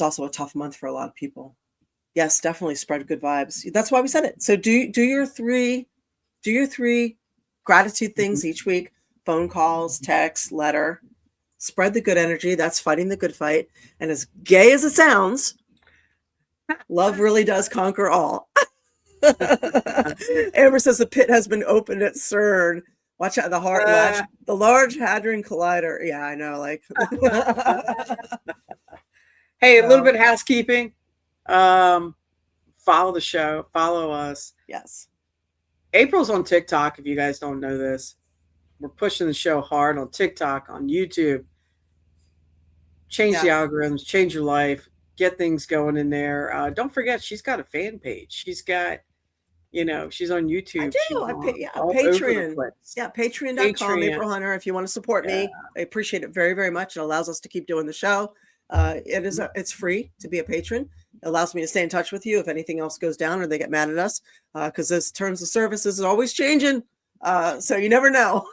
also a tough month for a lot of people. Yes, definitely spread good vibes. That's why we said it. So do your three gratitude things each week: phone calls, text, letter. Spread the good energy. That's fighting the good fight. And as gay as it sounds, love really does conquer all. Amber says the pit has been opened at CERN. Watch out, the Large Hadron Collider. Yeah, I know. Hey, a little bit of housekeeping. Follow the show. Follow us. Yes. April's on TikTok. If you guys don't know this, We're pushing the show hard on TikTok, on YouTube. Change the algorithms, change your life, get things going in there. Don't forget, she's got a fan page. She's got, she's on YouTube. I do. She's all over the Patreon. place. Yeah, patreon.com, April Hunter. If you want to support me, I appreciate it very, very much. It allows us to keep doing the show. It's free to be a patron. It allows me to stay in touch with you if anything else goes down or they get mad at us, because those terms of service is always changing. So you never know.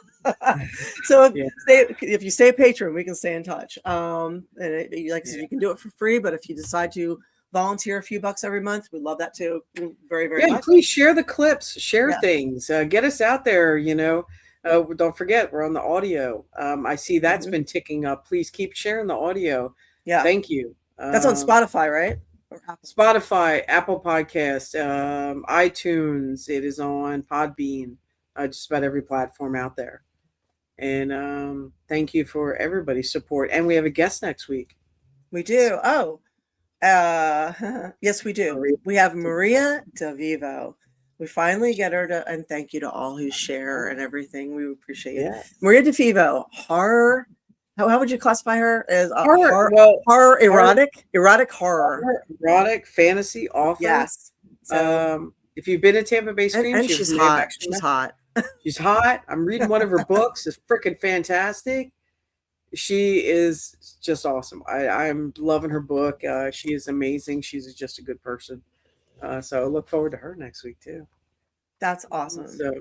So if you stay a patron, we can stay in touch. And like I said, you can do it for free, but if you decide to volunteer a few bucks every month, we love that too. Very, very much. Please share the clips, share things, get us out there. Don't forget, we're on the audio. I see that's been ticking up. Please keep sharing the audio. Yeah, thank you. That's on Spotify, right? Spotify, Apple Podcast, iTunes. It is on Podbean, just about every platform out there. And thank you for everybody's support. And we have a guest next week. We do. Yes, we do. We have Maria DeVivo. We finally get her to, and thank you to all who share and everything. We appreciate it. Yes. Maria DeVivo, horror. How would you classify her? As horror, erotic horror. Erotic, fantasy, author. Yes. So, if you've been to Tampa Bay Scream, and she's hot. She's hot. She's hot. I'm reading one of her books. It's freaking fantastic. She is just awesome. I'm loving her book. She is amazing. She's just a good person. So I look forward to her next week too. That's awesome. So,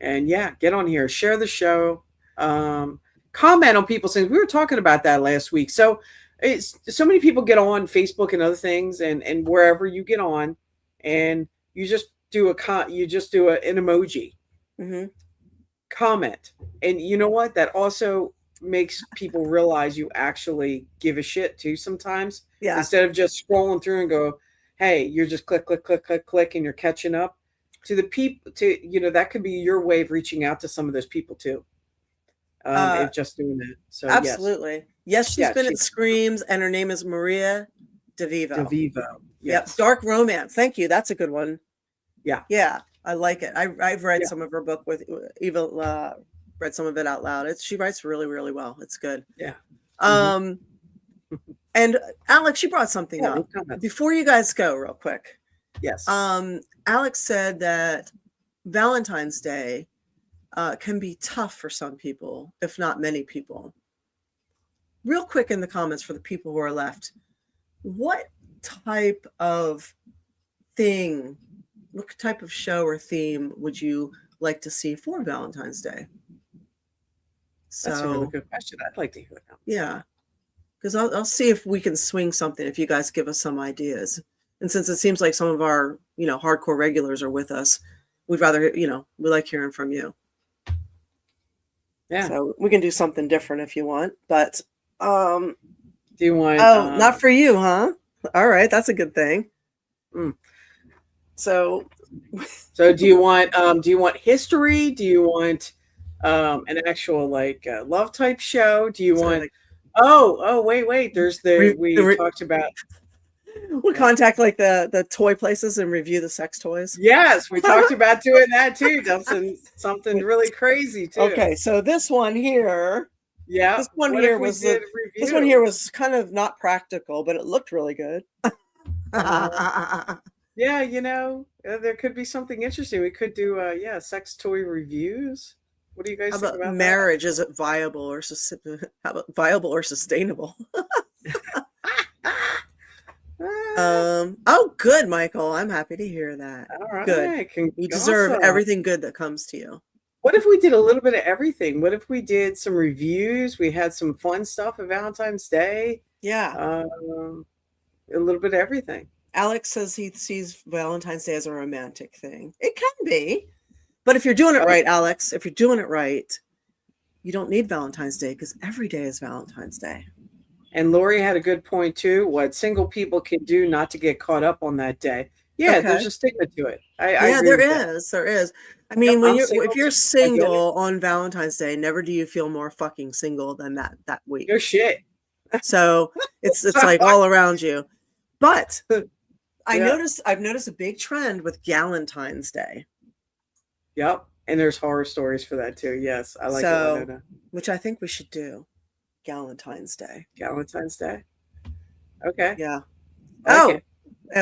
and get on here, share the show, comment on people's things. We were talking about that last week. So it's so many people get on Facebook and other things, and wherever you get on, and you just do an emoji. Mm-hmm. Comment, and you know what? That also makes people realize you actually give a shit too sometimes. Yeah. Instead of just scrolling through and go, hey, you're just click, and you're catching up to the people. That could be your way of reaching out to some of those people too. If just doing that. So absolutely, yes, she's been at Screams, and her name is Maria DeVivo. Yes. Yep. Dark romance. Thank you. That's a good one. Yeah. I like it. I've read some of her book with Eva. Read some of it out loud. She writes really, really well. It's good. Yeah. And Alex, you brought something up before you guys go real quick. Yes. Alex said that Valentine's Day can be tough for some people, if not many people. Real quick in the comments for the people who are left, what type of show or theme would you like to see for Valentine's Day? That's a really good question. I'd like to hear that. Yeah, because I'll see if we can swing something if you guys give us some ideas. And since it seems like some of our hardcore regulars are with us, we'd rather we like hearing from you. Yeah. So we can do something different if you want, but do you want? Oh, not for you, huh? All right, that's a good thing. So do you want history? Do you want an actual love type show? Do you want? Wait. There's we talked about. We'll contact the toy places and review the sex toys. Yes, we talked about doing that too. Something really crazy too. Okay, so this one here. Yeah. This one here was kind of not practical, but it looked really good. Yeah, there could be something interesting. We could do sex toy reviews. What do you guys think about marriage? Is it viable or sustainable? Good, Michael. I'm happy to hear that. All right. Good. You deserve everything good that comes to you. What if we did a little bit of everything? What if we did some reviews? We had some fun stuff at Valentine's Day. Yeah. A little bit of everything. Alex says he sees Valentine's Day as a romantic thing. It can be. But if you're doing it right, Alex, if you're doing it right, you don't need Valentine's Day because every day is Valentine's Day. And Lori had a good point too. What single people can do not to get caught up on that day. Yeah, there's a stigma to it. There is. I mean, if you're single on Valentine's Day, never do you feel more fucking single than that week. No shit. So it's like all around you. But I've noticed a big trend with Galentine's Day. Yep. And there's horror stories for that too. Yes, I like it, So, Winona. which I think we should do. Valentine's Day. Valentine's Day. Okay, Yeah. I like Oh, it.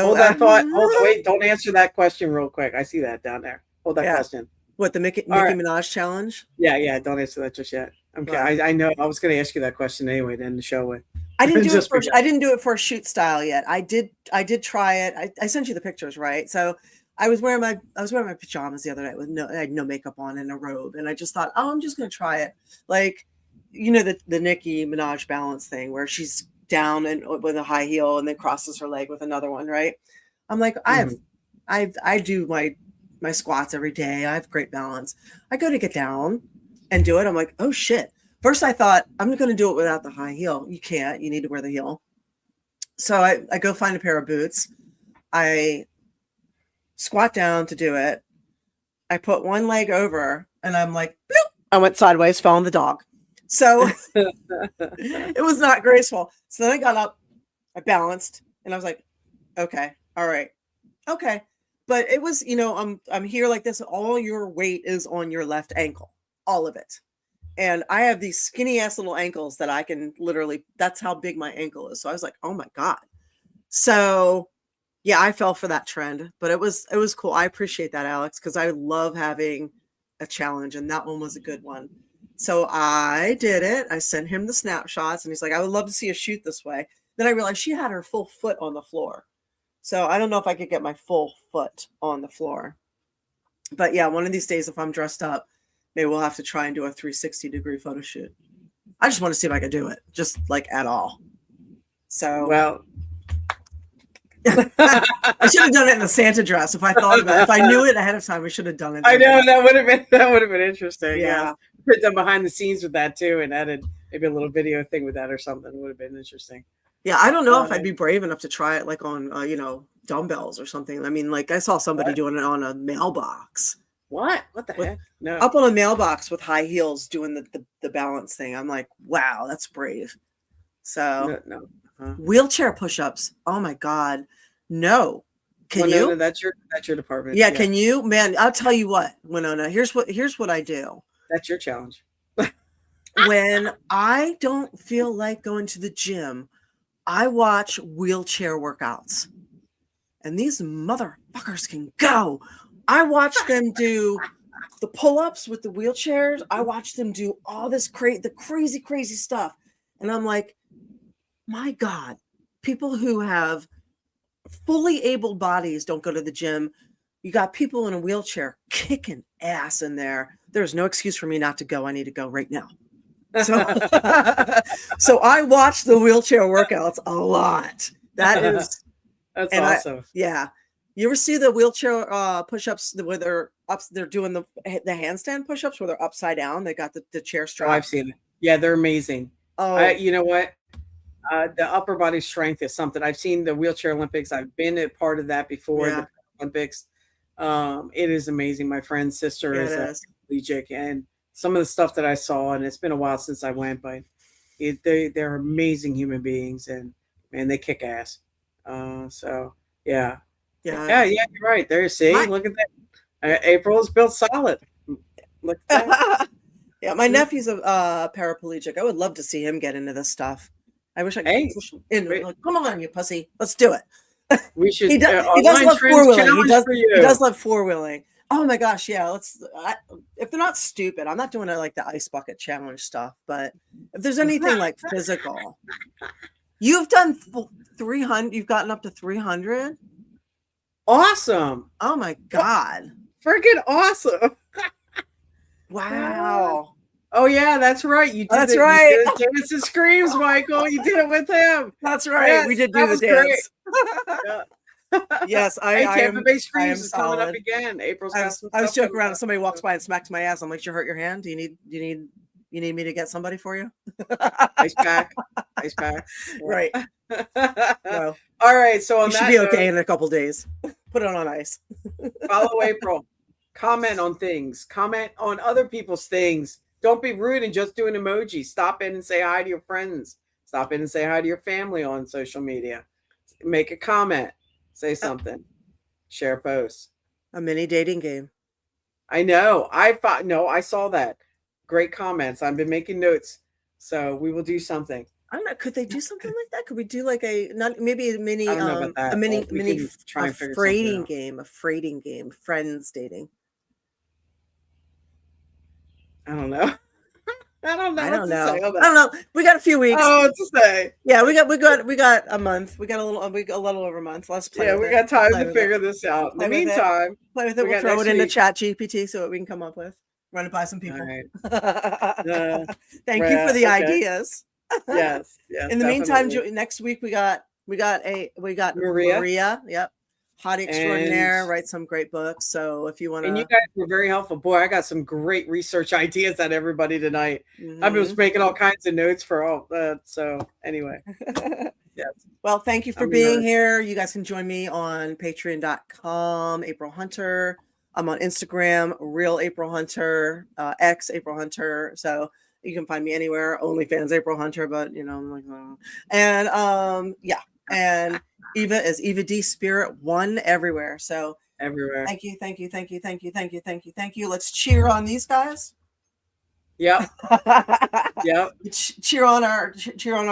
Hold that thought. Hold on, wait. Don't answer that question real quick. I see that down there. Hold that yeah. question. What, the Nicki All right. Minaj challenge? Yeah. Don't answer that just yet. Okay. Wow. I know. I was going to ask you that question anyway. Then the show would. I didn't do Just it for. because. I didn't do it for shoot style yet. I did try it. I sent you the pictures, right? So I was wearing my pajamas the other night with I had no makeup on and a robe, and I just thought, oh, I'm just gonna try it. Like, you know, the Nicki Minaj balance thing where she's down and with a high heel and then crosses her leg with another one, right? I'm like, I do my squats every day. I have great balance. I go to get down and do it. I'm like, oh shit. First, I thought I'm going to do it without the high heel. You can't. You need to wear the heel. So I go find a pair of boots. I squat down to do it. I put one leg over, and I'm like, bloop! I went sideways, fell on the dog. So it was not graceful. So then I got up, I balanced, and I was like, okay, all right, okay. But it was, you know, I'm here like this. All your weight is on your left ankle, all of it. And I have these skinny ass little ankles that I can literally, that's how big my ankle is. So I was like, oh my God. So yeah, I fell for that trend, but it was cool. I appreciate that, Alex, because I love having a challenge, and that one was a good one. So I did it. I sent him the snapshots, and he's like, I would love to see a shoot this way. Then I realized she had her full foot on the floor. So I don't know if I could get my full foot on the floor. But yeah, one of these days, if I'm dressed up, maybe we'll have to try and do a 360-degree photo shoot. I just want to see if I could do it, just like at all. So, well, I should have done it in the Santa dress if I thought about it. If I knew it ahead of time, we should have done it. I know that would have been interesting. Yeah, put them behind the scenes with that too, and added maybe a little video thing with that or something. Would have been interesting. Yeah, I don't know if I'd be brave enough to try it like on dumbbells or something. I mean, like I saw somebody doing it on a mailbox. What the heck? No. Up on a mailbox with high heels doing the balance thing. I'm like, wow, that's brave. So no. Wheelchair push-ups. Oh my God. No. Can you? No, that's your department. Yeah, can you? Man, I'll tell you what, Winona, here's what I do. That's your challenge. When I don't feel like going to the gym, I watch wheelchair workouts. And these motherfuckers can go. I watch them do the pull-ups with the wheelchairs. I watch them do all this the crazy stuff. And I'm like, my God, people who have fully able bodies don't go to the gym. You got people in a wheelchair kicking ass in there. There's no excuse for me not to go. I need to go right now. So, so I watch the wheelchair workouts a lot. That's awesome. Yeah. You ever see the wheelchair push-ups where they're doing the handstand push-ups where they're upside down? They got the chair strap. Oh, I've seen it. Yeah, they're amazing. Oh, you know what? The upper body strength is something. I've seen the wheelchair Olympics. I've been a part of that before, the Olympics. It is amazing. My friend's sister is a collegiate, and some of the stuff that I saw, and it's been a while since I went, but they're amazing human beings, and man, they kick ass. So yeah, you're right. There, see, look at that. April is built solid. Look at that. Yeah, my nephew's a paraplegic. I would love to see him get into this stuff. I wish I could push him in. Like, come on, you pussy, let's do it. We should. He does love four-wheeling. He does love four-wheeling. Oh my gosh, yeah. If they're not stupid, I'm not doing it like the ice bucket challenge stuff. But if there's anything like physical, you've done 300. You've gotten up to 300. Awesome. Oh my God. Freaking awesome. Wow. Oh yeah, that's right. You did that's it. right. You did Dance and Screams, Michael. You did it with him. That's right. Yes, we did do the dance. Yes, Tampa Bay Screams is solid. coming up again. April's I was joking around. If somebody walks by and smacks my ass, I'm like, "You hurt your hand? Do you need me to get somebody for you?" Ice pack. Right. No. All right. So on you that should be note, okay in a couple days. Put it on ice. Follow April. Comment on things. Comment on other people's things. Don't be rude and just do an emoji. Stop in and say hi to your friends. Stop in and say hi to your family on social media. Make a comment. Say something. Share posts. A mini dating game. I know. I saw that. Great comments. I've been making notes. So we will do something. I don't know. Could they do something like that? Could we do like maybe a mini I don't know about that. But we can try and figure something out. a freighting game, friends dating. I don't know. I don't know. I what don't to know. say on that. I don't know. We got a few weeks. Oh, what to say? Yeah, we got a month. We got a little over a month. Let's play. Yeah, with we it. got time Play to with figure it. this out. In the Play with it. meantime, Play with it. we We'll got throw it next into week. Chat GPT, see what we can come up with. Run it by some people. All right. Thank you for the okay. ideas. Yes. Yes. In the meantime, definitely. next week we got Maria. Yep. Hot extraordinaire, And- writes some great books. So if you want And you to, guys were very helpful. Boy, I got some great research ideas at everybody tonight. I Mm-hmm. was making all kinds of notes for all that. So anyway, yes. Well, thank you for being here. You guys can join me on patreon.com, April Hunter. I'm on Instagram, Real April Hunter, X April Hunter. So you can find me anywhere. OnlyFans April Hunter, but I'm like, oh. And yeah, and Eva is Eva D Spirit 1 everywhere. So Everywhere. thank you. Let's cheer on these guys. Yep. Yep. Cheer on our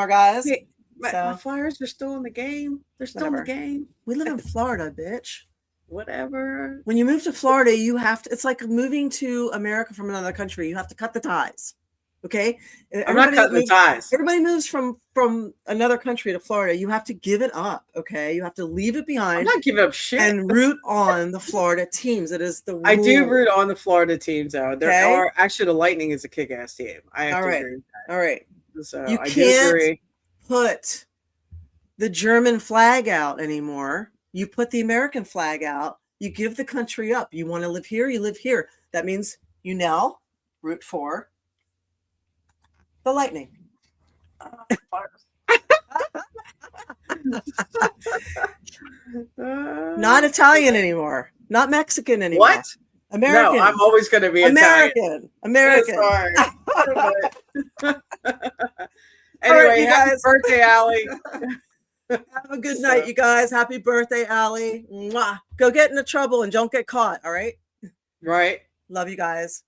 guys. Hey, my Flyers are still in the game. They're still in the game. We live in Florida, bitch. Whatever. When you move to Florida, you have to, it's like moving to America from another country. You have to cut the ties. Okay. I'm not cutting the ties. Everybody moves from another country to Florida. You have to give it up. Okay. You have to leave it behind. I'm not giving up shit. And root on the Florida teams. It is the rule. I do root on the Florida teams, though. There Okay. are actually the Lightning is a kick-ass team. I have to agree with that. All right. So You I do can't agree. put the German flag out anymore. You put the American flag out. You give the country up. You want to live here, you live here. That means you now root for the Lightning. Not Italian anymore. Not Mexican anymore. What? American. No, I'm always going to be American. American. American. Anyway, right, you happy guys. birthday, Allie. Have a good night, you guys. Happy birthday, Allie. Mwah. Go get into trouble and don't get caught. All right. Right. Love you guys.